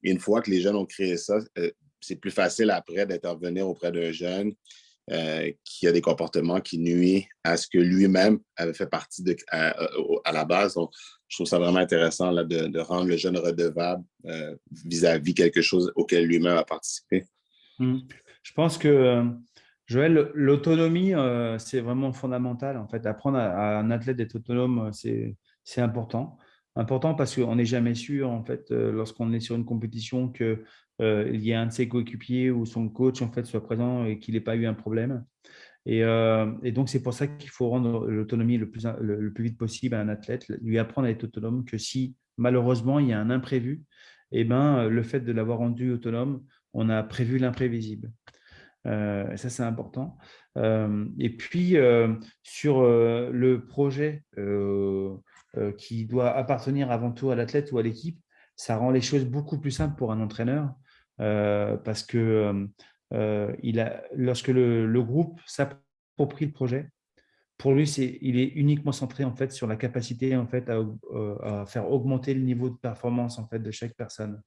Et une fois que les jeunes ont créé ça, c'est plus facile après d'intervenir auprès d'un jeune qui a des comportements qui nuisent à ce que lui-même avait fait partie à la base. Donc, je trouve ça vraiment intéressant là, de rendre le jeune redevable vis-à-vis quelque chose auquel lui-même a participé. Je pense que, Joël, l'autonomie, c'est vraiment fondamental. En fait, apprendre à un athlète d'être autonome, c'est important. Important parce qu'on n'est jamais sûr, en fait, lorsqu'on est sur une compétition, il y a un de ses coéquipiers ou son coach, en fait, soit présent et qu'il n'ait pas eu un problème. Et donc, c'est pour ça qu'il faut rendre l'autonomie le plus vite possible à un athlète, lui apprendre à être autonome, que si malheureusement il y a un imprévu, eh ben, le fait de l'avoir rendu autonome, on a prévu l'imprévisible. Ça, c'est important. Et puis, sur le projet qui doit appartenir avant tout à l'athlète ou à l'équipe, ça rend les choses beaucoup plus simples pour un entraîneur parce que lorsque le groupe s'approprie le projet, pour lui, il est uniquement centré en fait, sur la capacité en fait, à faire augmenter le niveau de performance en fait, de chaque personne.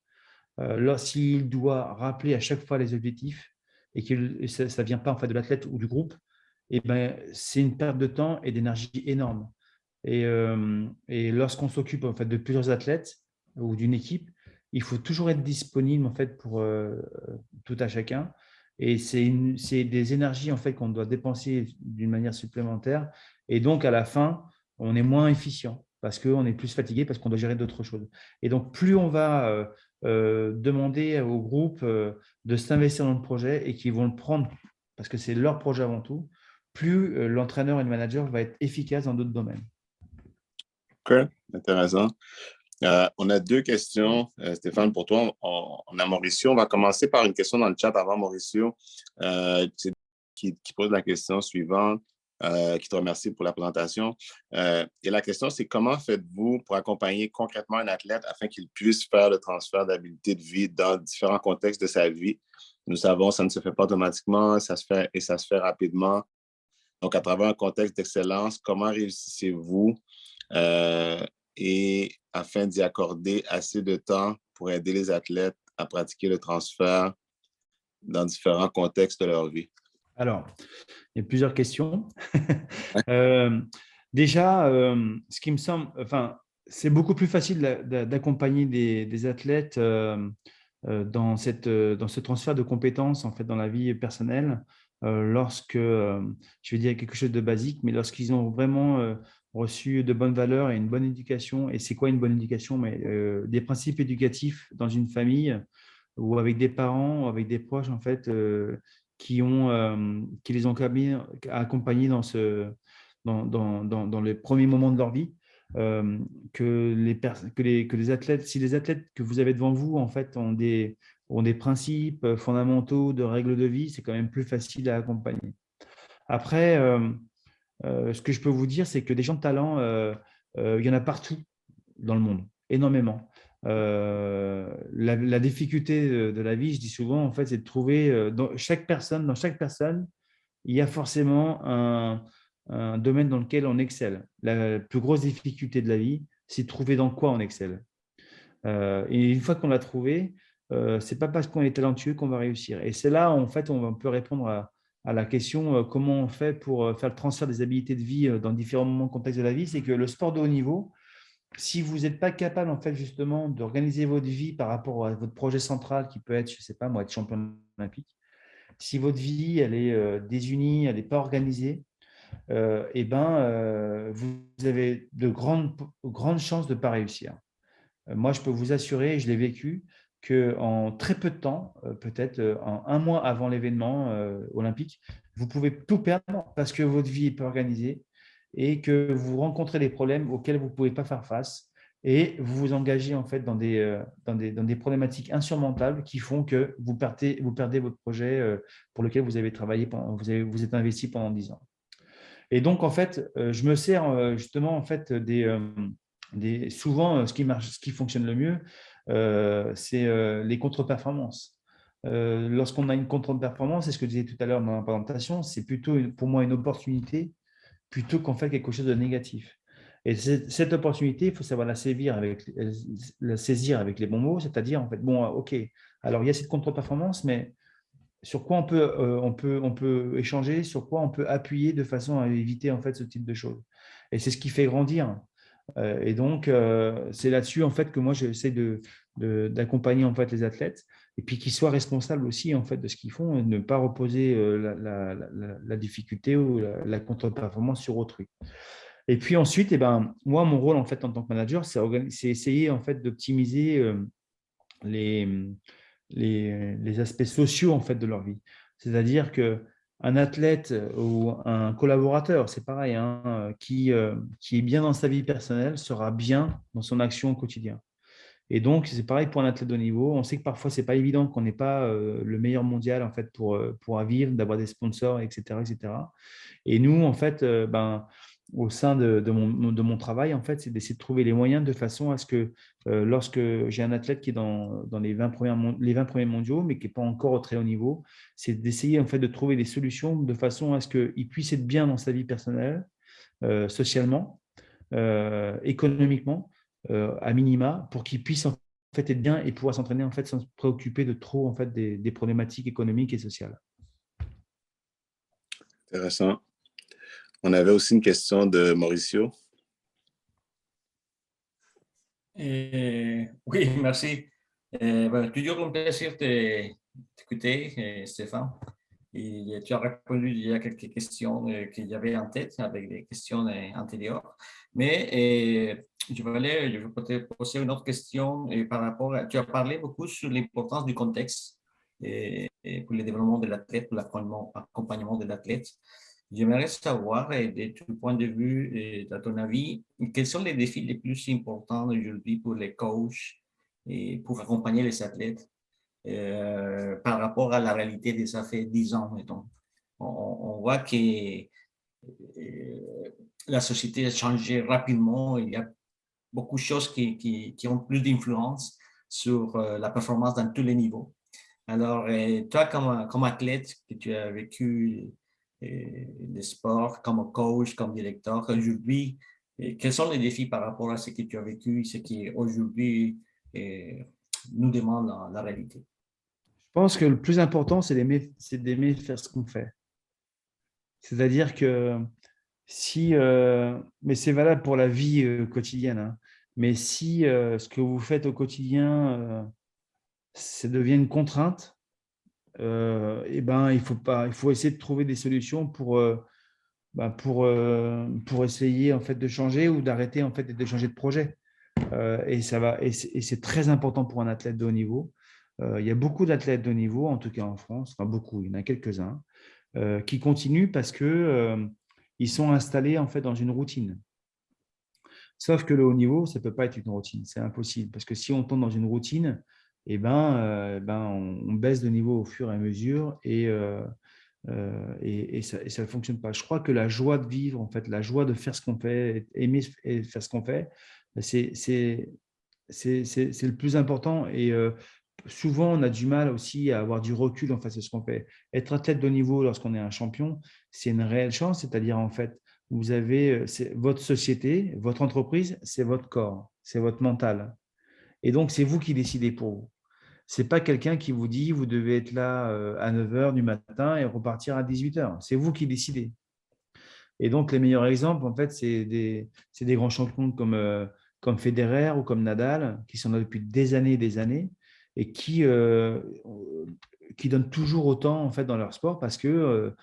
Lorsqu'il doit rappeler à chaque fois les objectifs et que ça ne vient pas en fait, de l'athlète ou du groupe, eh ben, c'est une perte de temps et d'énergie énorme. Et lorsqu'on s'occupe en fait, de plusieurs athlètes ou d'une équipe, il faut toujours être disponible en fait, pour tout à chacun. Et c'est des énergies en fait, qu'on doit dépenser d'une manière supplémentaire. Et donc, à la fin, on est moins efficient parce qu'on est plus fatigué, parce qu'on doit gérer d'autres choses. Et donc, plus on va demander au groupe de s'investir dans le projet et qu'ils vont le prendre parce que c'est leur projet avant tout, plus l'entraîneur et le manager va être efficace dans d'autres domaines. OK, intéressant. On a deux questions, Stéphane, pour toi. On a Mauricio. On va commencer par une question dans le chat avant Mauricio, qui pose la question suivante, qui te remercie pour la présentation. Et la question, c'est comment faites-vous pour accompagner concrètement un athlète afin qu'il puisse faire le transfert d'habilité de vie dans différents contextes de sa vie? Nous savons, ça ne se fait pas automatiquement, ça se fait rapidement. Donc, à travers un contexte d'excellence, comment réussissez-vous et afin d'y accorder assez de temps pour aider les athlètes à pratiquer le transfert dans différents contextes de leur vie? Alors, il y a plusieurs questions. euh, déjà, ce qui me semble, enfin, c'est beaucoup plus facile d'accompagner des athlètes dans ce transfert de compétences en fait, dans la vie personnelle lorsque, je vais dire quelque chose de basique, mais lorsqu'ils ont vraiment reçu de bonnes valeurs et une bonne éducation. Et c'est quoi une bonne éducation? Mais des principes éducatifs dans une famille ou avec des parents ou avec des proches en fait qui les ont accompagnés dans les premiers moments de leur vie. Que les athlètes, si les athlètes que vous avez devant vous en fait ont des principes fondamentaux de règles de vie, c'est quand même plus facile à accompagner. Après, ce que je peux vous dire, c'est que des gens de talent, il y en a partout dans le monde, énormément. La difficulté de la vie, je dis souvent, en fait, c'est de trouver dans chaque personne, il y a forcément un domaine dans lequel on excelle. La plus grosse difficulté de la vie, c'est de trouver dans quoi on excelle. Et une fois qu'on l'a trouvé, c'est pas parce qu'on est talentueux qu'on va réussir. Et c'est là, en fait, on peut répondre à la question comment on fait pour faire le transfert des habiletés de vie dans différents moments, contextes de la vie. C'est que le sport de haut niveau, si vous n'êtes pas capable, en fait, justement, d'organiser votre vie par rapport à votre projet central qui peut être, je ne sais pas moi, être champion olympique, si votre vie, elle est désunie, elle n'est pas organisée, vous avez de grandes chances de ne pas réussir. Moi, je peux vous assurer, je l'ai vécu, qu'en très peu de temps, peut-être en un mois avant l'événement olympique, vous pouvez tout perdre parce que votre vie n'est pas organisée et que vous rencontrez des problèmes auxquels vous ne pouvez pas faire face et vous vous engagez en fait dans des problématiques insurmontables qui font que vous perdez votre projet pour lequel vous avez travaillé, vous êtes investi pendant 10 ans. Et donc, en fait, je me sers justement en fait souvent, ce qui fonctionne le mieux, c'est les contre-performances. Lorsqu'on a une contre-performance, c'est ce que je disais tout à l'heure dans la présentation, c'est plutôt pour moi une opportunité plutôt qu'en fait quelque chose de négatif. Et cette opportunité, il faut savoir la saisir avec les bons mots, c'est-à-dire en fait, bon, ok, alors il y a cette contre-performance, mais sur quoi on peut échanger, sur quoi on peut appuyer de façon à éviter en fait ce type de choses. Et c'est ce qui fait grandir. Et donc, c'est là-dessus en fait que moi j'essaie d'accompagner en fait les athlètes et puis qu'ils soient responsables aussi en fait de ce qu'ils font et ne pas reposer la difficulté ou la contre-performance sur autrui. Et puis ensuite, moi mon rôle en fait en tant que manager, c'est essayer en fait d'optimiser les, les aspects sociaux en fait de leur vie. C'est-à-dire que un athlète ou un collaborateur, c'est pareil, hein, qui est bien dans sa vie personnelle sera bien dans son action au quotidien. Et donc, c'est pareil pour un athlète de haut niveau. On sait que parfois, ce n'est pas évident qu'on n'ait pas le meilleur mondial en fait, pour vivre, d'avoir des sponsors, etc., etc. Et nous, en fait, au sein de mon travail, en fait, c'est d'essayer de trouver les moyens de façon à ce que lorsque j'ai un athlète qui est dans les 20 premiers mondiaux, mais qui n'est pas encore au très haut niveau, c'est d'essayer en fait de trouver des solutions de façon à ce qu'il puisse être bien dans sa vie personnelle, socialement, économiquement, à minima, pour qu'il puisse en fait être bien et pouvoir s'entraîner en fait sans se préoccuper de trop en fait des problématiques économiques et sociales. Intéressant. On avait aussi une question de Mauricio. Oui, merci. Toujours un plaisir de t'écouter, Stéphane. Et tu as répondu il y a quelques questions qu'il y avait en tête avec des questions antérieures. Mais je voulais te poser une autre question par rapport à… Tu as parlé beaucoup sur l'importance du contexte et pour le développement de l'athlète, pour l'accompagnement de l'athlète. J'aimerais savoir, de ton point de vue et de ton avis, quels sont les défis les plus importants aujourd'hui pour les coachs et pour accompagner les athlètes par rapport à la réalité de ça fait 10 ans, mettons. On voit que la société a changé rapidement. Il y a beaucoup de choses qui ont plus d'influence sur la performance dans tous les niveaux. Alors, toi, comme athlète, que tu as vécu le sport, comme coach, comme directeur, aujourd'hui, quels sont les défis par rapport à ce que tu as vécu, ce qui aujourd'hui nous demande la réalité? Je pense que le plus important, c'est d'aimer faire ce qu'on fait. C'est-à-dire que si, mais c'est valable pour la vie quotidienne, hein, mais si ce que vous faites au quotidien, ça devient une contrainte, il faut essayer de trouver des solutions pour essayer en fait de changer ou d'arrêter en fait de changer de projet. Et c'est très important pour un athlète de haut niveau. Il y a beaucoup d'athlètes de haut niveau, en tout cas en France, enfin beaucoup, il y en a quelques-uns, qui continuent parce que ils sont installés en fait dans une routine. Sauf que le haut niveau, ça ne peut pas être une routine, c'est impossible. Parce que si on tombe dans une routine, on baisse de niveau au fur et à mesure et ça ne fonctionne pas. Je crois que la joie de vivre, en fait, la joie de faire ce qu'on fait, aimer et faire ce qu'on fait, c'est le plus important. Et souvent, on a du mal aussi à avoir du recul en face de ce qu'on fait. Être athlète de niveau lorsqu'on est un champion, c'est une réelle chance. C'est-à-dire, en fait, vous avez votre société, votre entreprise, c'est votre corps, c'est votre mental. Et donc, c'est vous qui décidez pour vous. C'est pas quelqu'un qui vous dit vous devez être là à 9 heures du matin et repartir à 18 heures. C'est vous qui décidez. Et donc, les meilleurs exemples, en fait, c'est des grands champions comme Federer ou comme Nadal, qui sont là depuis des années, et qui donnent toujours autant en fait, dans leur sport parce que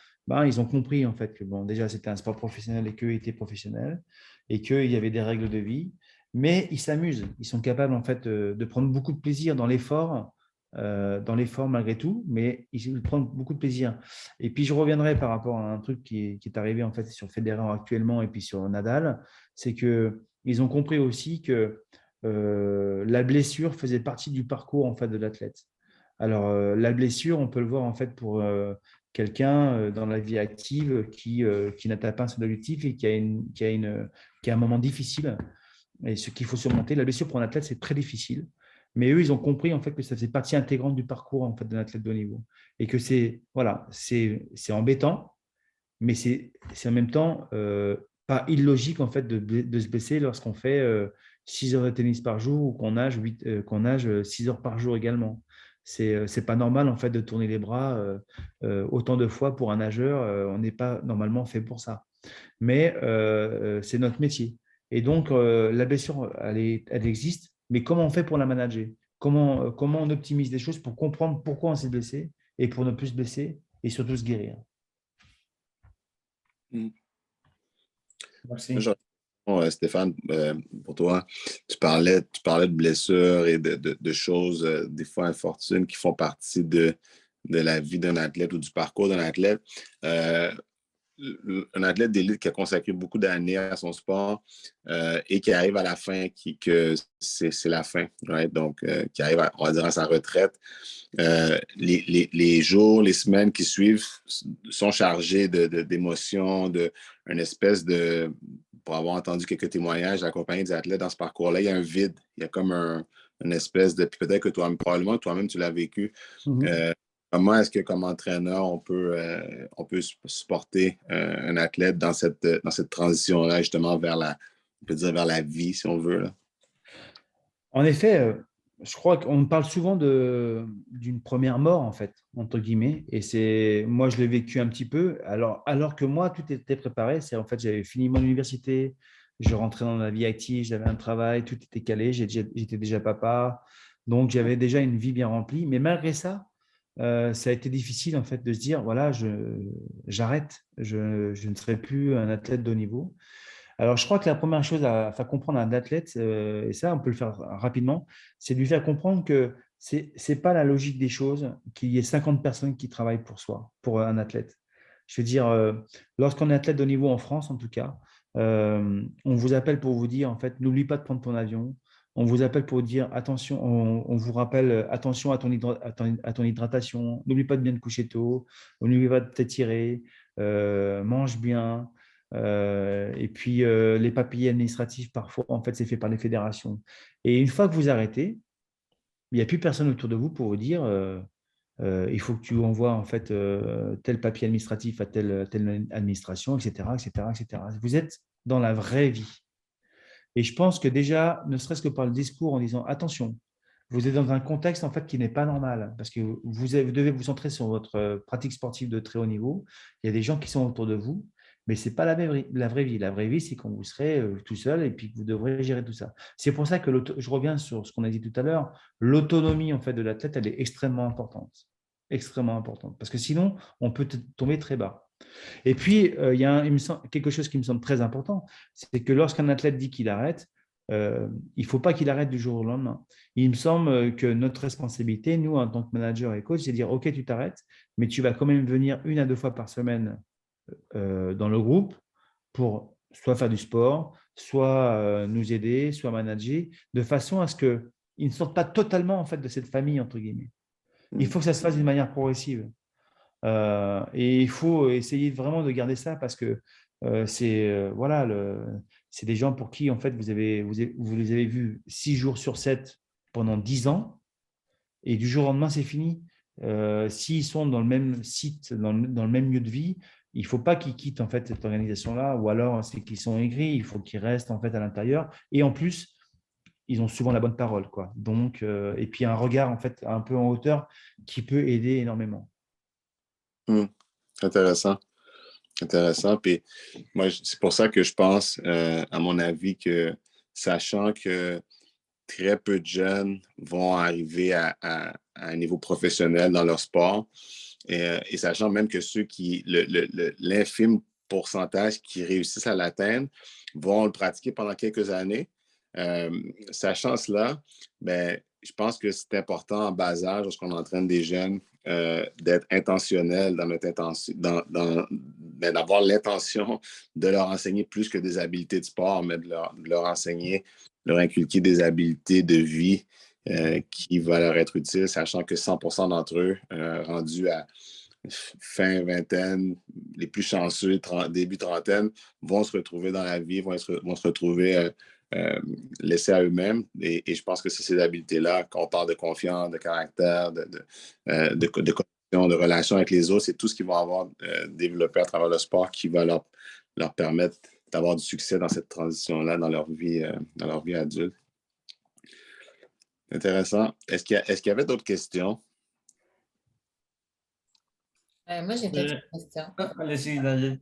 ils ont compris en fait, que bon, déjà, c'était un sport professionnel et qu'eux étaient professionnels et qu'il y avait des règles de vie. Mais ils s'amusent. Ils sont capables en fait, de prendre beaucoup de plaisir dans l'effort malgré tout, mais ils prennent beaucoup de plaisir. Et puis, je reviendrai par rapport à un truc qui est arrivé en fait sur Federer actuellement et puis sur Nadal, c'est qu'ils ont compris aussi que la blessure faisait partie du parcours en fait, de l'athlète. Alors, la blessure, on peut le voir en fait pour quelqu'un dans la vie active qui n'atteint pas son objectif et qui a un moment difficile et ce qu'il faut surmonter. La blessure pour un athlète, c'est très difficile. Mais eux, ils ont compris en fait que ça faisait partie intégrante du parcours en fait d'un athlète de haut niveau et que c'est embêtant, mais c'est en même temps pas illogique en fait de se blesser lorsqu'on fait 6 heures de tennis par jour ou qu'on nage 6 heures par jour également. C'est pas normal en fait de tourner les bras autant de fois pour un nageur. On n'est pas normalement fait pour ça. Mais c'est notre métier. Et donc, la blessure, elle existe, mais comment on fait pour la manager? Comment on optimise les choses pour comprendre pourquoi on s'est blessé et pour ne plus se blesser et surtout se guérir? Merci. Stéphane, pour toi, tu parlais de blessures et de choses, des fois infortunes, qui font partie de la vie d'un athlète ou du parcours d'un athlète. Un athlète d'élite qui a consacré beaucoup d'années à son sport et qui arrive à la fin, que c'est la fin, right? Donc qui arrive, on va dire, à sa retraite. Les jours, les semaines qui suivent sont chargés d'émotions, une espèce de, pour avoir entendu quelques témoignages accompagnés des athlètes dans ce parcours-là, il y a un vide, il y a comme une espèce de, puis peut-être que probablement toi-même tu l'as vécu. Comment est-ce que, comme entraîneur, on peut supporter un athlète dans cette transition-là, justement, on peut dire vers la vie, si on veut, là? En effet, je crois qu'on parle souvent d'une première mort, en fait, entre guillemets. Et moi, je l'ai vécu un petit peu. Alors que moi, tout était préparé. En fait, j'avais fini mon université, je rentrais dans la vie active, j'avais un travail, tout était calé, j'étais déjà papa. Donc, j'avais déjà une vie bien remplie. Mais malgré ça, ça a été difficile, en fait, de se dire, voilà, j'arrête, je ne serai plus un athlète de haut niveau. Alors, je crois que la première chose à faire comprendre à un athlète, et ça, on peut le faire rapidement, c'est de lui faire comprendre que ce n'est pas la logique des choses qu'il y ait 50 personnes qui travaillent pour soi, pour un athlète. Je veux dire, lorsqu'on est athlète de haut niveau en France, en tout cas, on vous appelle pour vous dire, en fait, n'oublie pas de prendre ton avion. On vous appelle pour vous dire, attention, on vous rappelle, attention à ton hydratation, n'oublie pas de bien te coucher tôt, n'oublie pas de t'étirer, mange bien. Et puis, les papiers administratifs, parfois, en fait, c'est fait par les fédérations. Et une fois que vous arrêtez, il n'y a plus personne autour de vous pour vous dire il faut que tu envoies en fait, tel papier administratif à telle administration, etc., etc., etc. Vous êtes dans la vraie vie. Et je pense que déjà, ne serait-ce que par le discours en disant attention, vous êtes dans un contexte en fait qui n'est pas normal parce que vous devez vous centrer sur votre pratique sportive de très haut niveau. Il y a des gens qui sont autour de vous, mais ce n'est pas la vraie vie. La vraie vie, c'est quand vous serez tout seul et puis que vous devrez gérer tout ça. C'est pour ça que je reviens sur ce qu'on a dit tout à l'heure, l'autonomie en fait de l'athlète, elle est extrêmement importante. Extrêmement importante. Parce que sinon, on peut tomber très bas. Et puis, il y a quelque chose qui me semble très important, c'est que lorsqu'un athlète dit qu'il arrête, il ne faut pas qu'il arrête du jour au lendemain. Il me semble que notre responsabilité, nous, en tant que manager et coach, c'est de dire, OK, tu t'arrêtes, mais tu vas quand même venir 1 à 2 fois par semaine dans le groupe pour soit faire du sport, soit nous aider, soit manager, de façon à ce qu'ils ne sortent pas totalement en fait, de cette famille, entre guillemets. Il faut que ça se fasse d'une manière progressive. Et il faut essayer vraiment de garder ça parce que voilà, c'est des gens pour qui en fait vous les avez vus 6 jours sur 7 pendant 10 ans et du jour au lendemain c'est fini. S'ils sont dans le même site, dans le même lieu de vie, il ne faut pas qu'ils quittent en fait cette organisation-là, ou alors c'est qu'ils sont aigris, il faut qu'ils restent en fait à l'intérieur. Et en plus, ils ont souvent la bonne parole, quoi. Donc, et puis un regard en fait un peu en hauteur qui peut aider énormément. Intéressant. Intéressant. Puis moi, c'est pour ça que je pense, à mon avis, que sachant que très peu de jeunes vont arriver à un niveau professionnel dans leur sport, et sachant même que ceux qui, l'infime pourcentage qui réussissent à l'atteindre, vont le pratiquer pendant quelques années. Sachant cela, ben, je pense que c'est important en bas âge, lorsqu'on entraîne des jeunes, d'être intentionnel dans notre intention, ben, d'avoir l'intention de leur enseigner plus que des habiletés de sport, mais de leur enseigner, leur inculquer des habiletés de vie qui vont leur être utiles, sachant que 100% d'entre eux, rendus à fin vingtaine, les plus chanceux, début trentaine, vont se retrouver dans la vie, vont se retrouver laissés à eux-mêmes. Et je pense que c'est ces habiletés-là, qu'on parle de confiance, de caractère, de connexion, de relation avec les autres, c'est tout ce qu'ils vont avoir développé à travers le sport qui va leur permettre d'avoir du succès dans cette transition-là dans leur vie adulte. Intéressant. Est-ce qu'il y avait d'autres questions? Moi, j'ai peut-être une question. Allez-y, Daniel.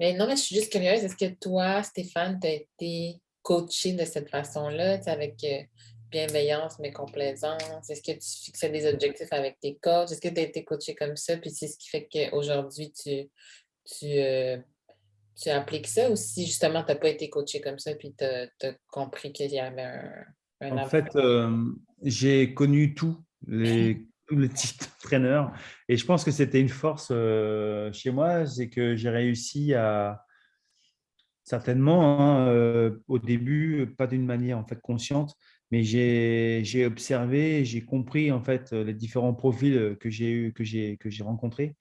Mais non, mais je suis juste curieuse. Est-ce que toi, Stéphane, tu as été coaché de cette façon-là, avec bienveillance mais complaisance? Est-ce que tu fixais des objectifs avec tes coachs? Est-ce que tu as été coaché comme ça? Puis c'est ce qui fait qu'aujourd'hui, tu appliques ça, ou si justement, tu n'as pas été coaché comme ça puis tu as compris qu'il y avait un En fait, j'ai connu tous les types d'entraîneurs et je pense que c'était une force chez moi, c'est que j'ai réussi à, certainement, hein, au début, pas d'une manière en fait consciente, mais j'ai observé, j'ai compris en fait les différents profils que j'ai rencontrés.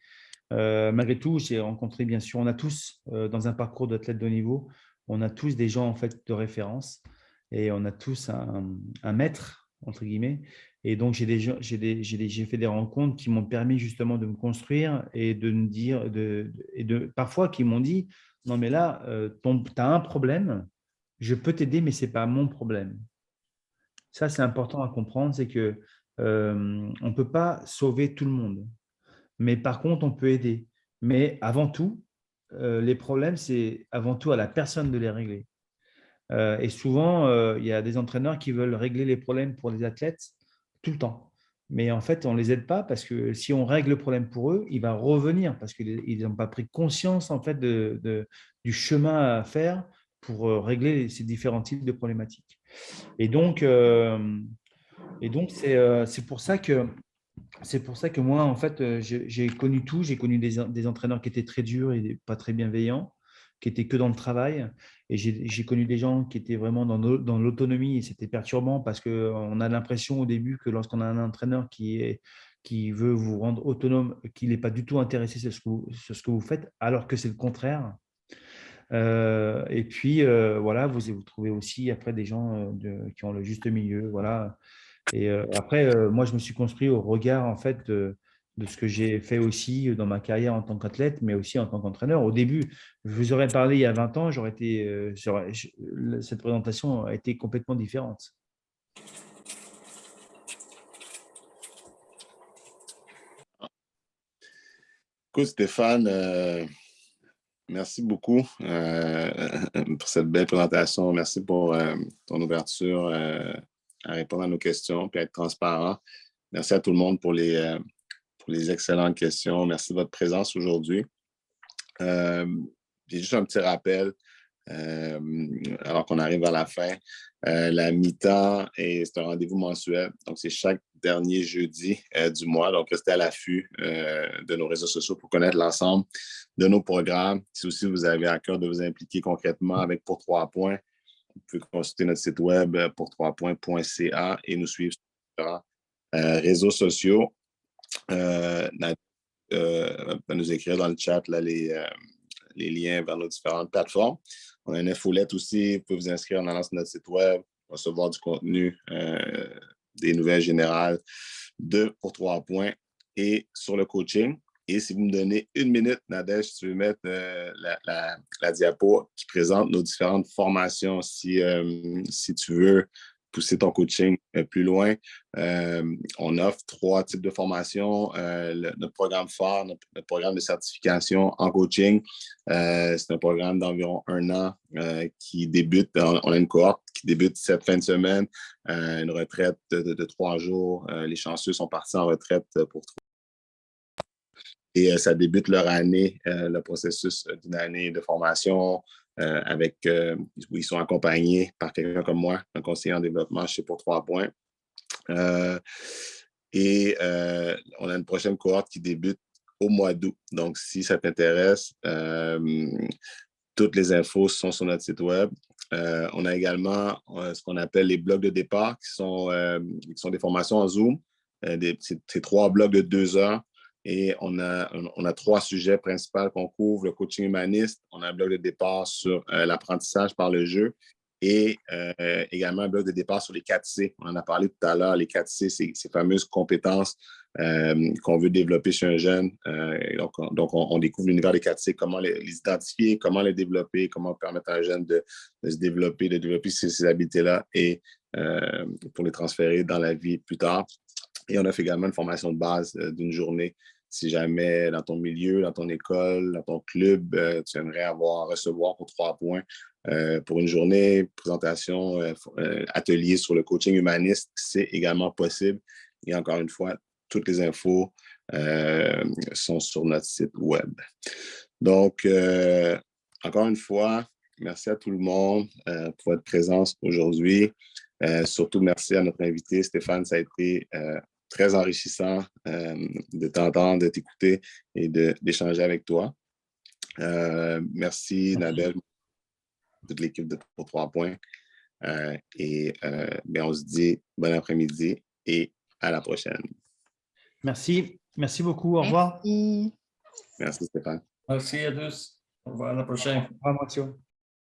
Malgré tout, j'ai rencontré, bien sûr, on a tous, dans un parcours d'athlète de haut niveau, on a tous des gens en fait de référence et on a tous un maître, entre guillemets. Et donc, j'ai fait des rencontres qui m'ont permis justement de me construire et de me dire, parfois qui m'ont dit, non, mais là, tu as un problème, je peux t'aider, mais ce n'est pas mon problème. Ça, c'est important à comprendre, c'est que on ne peut pas sauver tout le monde. Mais par contre, on peut aider. Mais avant tout, les problèmes, c'est avant tout à la personne de les régler. Et souvent, il y a des entraîneurs qui veulent régler les problèmes pour les athlètes tout le temps. Mais en fait, on ne les aide pas parce que si on règle le problème pour eux, il va revenir parce qu'ils n'ont pas pris conscience en fait du chemin à faire pour régler ces différents types de problématiques. Et donc c'est pour ça que moi, en fait, j'ai connu tout. J'ai connu des entraîneurs qui étaient très durs et pas très bienveillants, qui étaient que dans le travail. Et j'ai connu des gens qui étaient vraiment dans l'autonomie. Et c'était perturbant parce qu'on a l'impression au début que lorsqu'on a un entraîneur qui veut vous rendre autonome, qu'il n'est pas du tout intéressé sur ce que vous faites, alors que c'est le contraire. Et puis, voilà, vous trouvez aussi après des gens qui ont le juste milieu. Voilà. Et après, moi, je me suis construit au regard en fait de ce que j'ai fait aussi dans ma carrière en tant qu'athlète, mais aussi en tant qu'entraîneur. Au début, je vous aurais parlé il y a 20 ans, cette présentation a été complètement différente. Écoute, Stéphane, merci beaucoup pour cette belle présentation. Merci pour ton ouverture à répondre à nos questions et à être transparent. Merci à tout le monde pour les excellentes questions. Merci de votre présence aujourd'hui. J'ai juste un petit rappel, alors qu'on arrive à la fin. La mi-temps, c'est un rendez-vous mensuel. Donc, c'est chaque dernier jeudi du mois. Donc, restez à l'affût de nos réseaux sociaux pour connaître l'ensemble de nos programmes. Si aussi vous avez à cœur de vous impliquer concrètement avec Pour 3 points, vous pouvez consulter notre site web pour3points.ca et nous suivre sur différents réseaux sociaux. Va nous écrire dans le chat là, les liens vers nos différentes plateformes. On a une infolette aussi. Vous pouvez vous inscrire en allant sur notre site web, recevoir du contenu, des nouvelles générales Pour 3 points et sur le coaching. Et si vous me donnez une minute, Nadège, tu veux mettre la diapo qui présente nos différentes formations si tu veux pousser ton coaching plus loin. On offre 3 types de formations. Notre programme phare, notre programme de certification en coaching, c'est un programme d'environ 1 an qui débute. On a une cohorte qui débute cette fin de semaine, une retraite de 3 jours. Les chanceux sont partis en retraite pour 3 et ça débute leur année, le processus d'une année de formation où ils sont accompagnés par quelqu'un comme moi, un conseiller en développement chez Pour 3 Points. On a une prochaine cohorte qui débute au mois d'août. Donc, si ça t'intéresse, toutes les infos sont sur notre site web. On a également ce qu'on appelle les blocs de départ, qui sont des formations en Zoom. C'est 3 blocs de 2 heures. Et on a 3 sujets principaux qu'on couvre: le coaching humaniste, on a un bloc de départ sur l'apprentissage par le jeu et également un bloc de départ sur les 4C. On en a parlé tout à l'heure, les 4C, ces fameuses compétences qu'on veut développer chez un jeune. Donc, on découvre l'univers des 4C, comment les identifier, comment les développer, comment permettre à un jeune de se développer, de développer ces habiletés-là et pour les transférer dans la vie plus tard. Et on offre également une formation de base d'une journée. Si jamais dans ton milieu, dans ton école, dans ton club, tu aimerais recevoir pour 3 points pour une journée, présentation, atelier sur le coaching humaniste, c'est également possible. Et encore une fois, toutes les infos sont sur notre site web. Donc, encore une fois, merci à tout le monde pour votre présence aujourd'hui. Surtout, merci à notre invité, Stéphane. Ça a été très enrichissant de t'entendre, de t'écouter et d'échanger avec toi. Merci, Nadège, toute l'équipe de Pour 3 Points. On se dit bon après-midi et à la prochaine. Merci. Merci beaucoup. Au revoir. Merci. Merci, Stéphane. Merci à tous. Au revoir à la prochaine. Au revoir, Mathieu.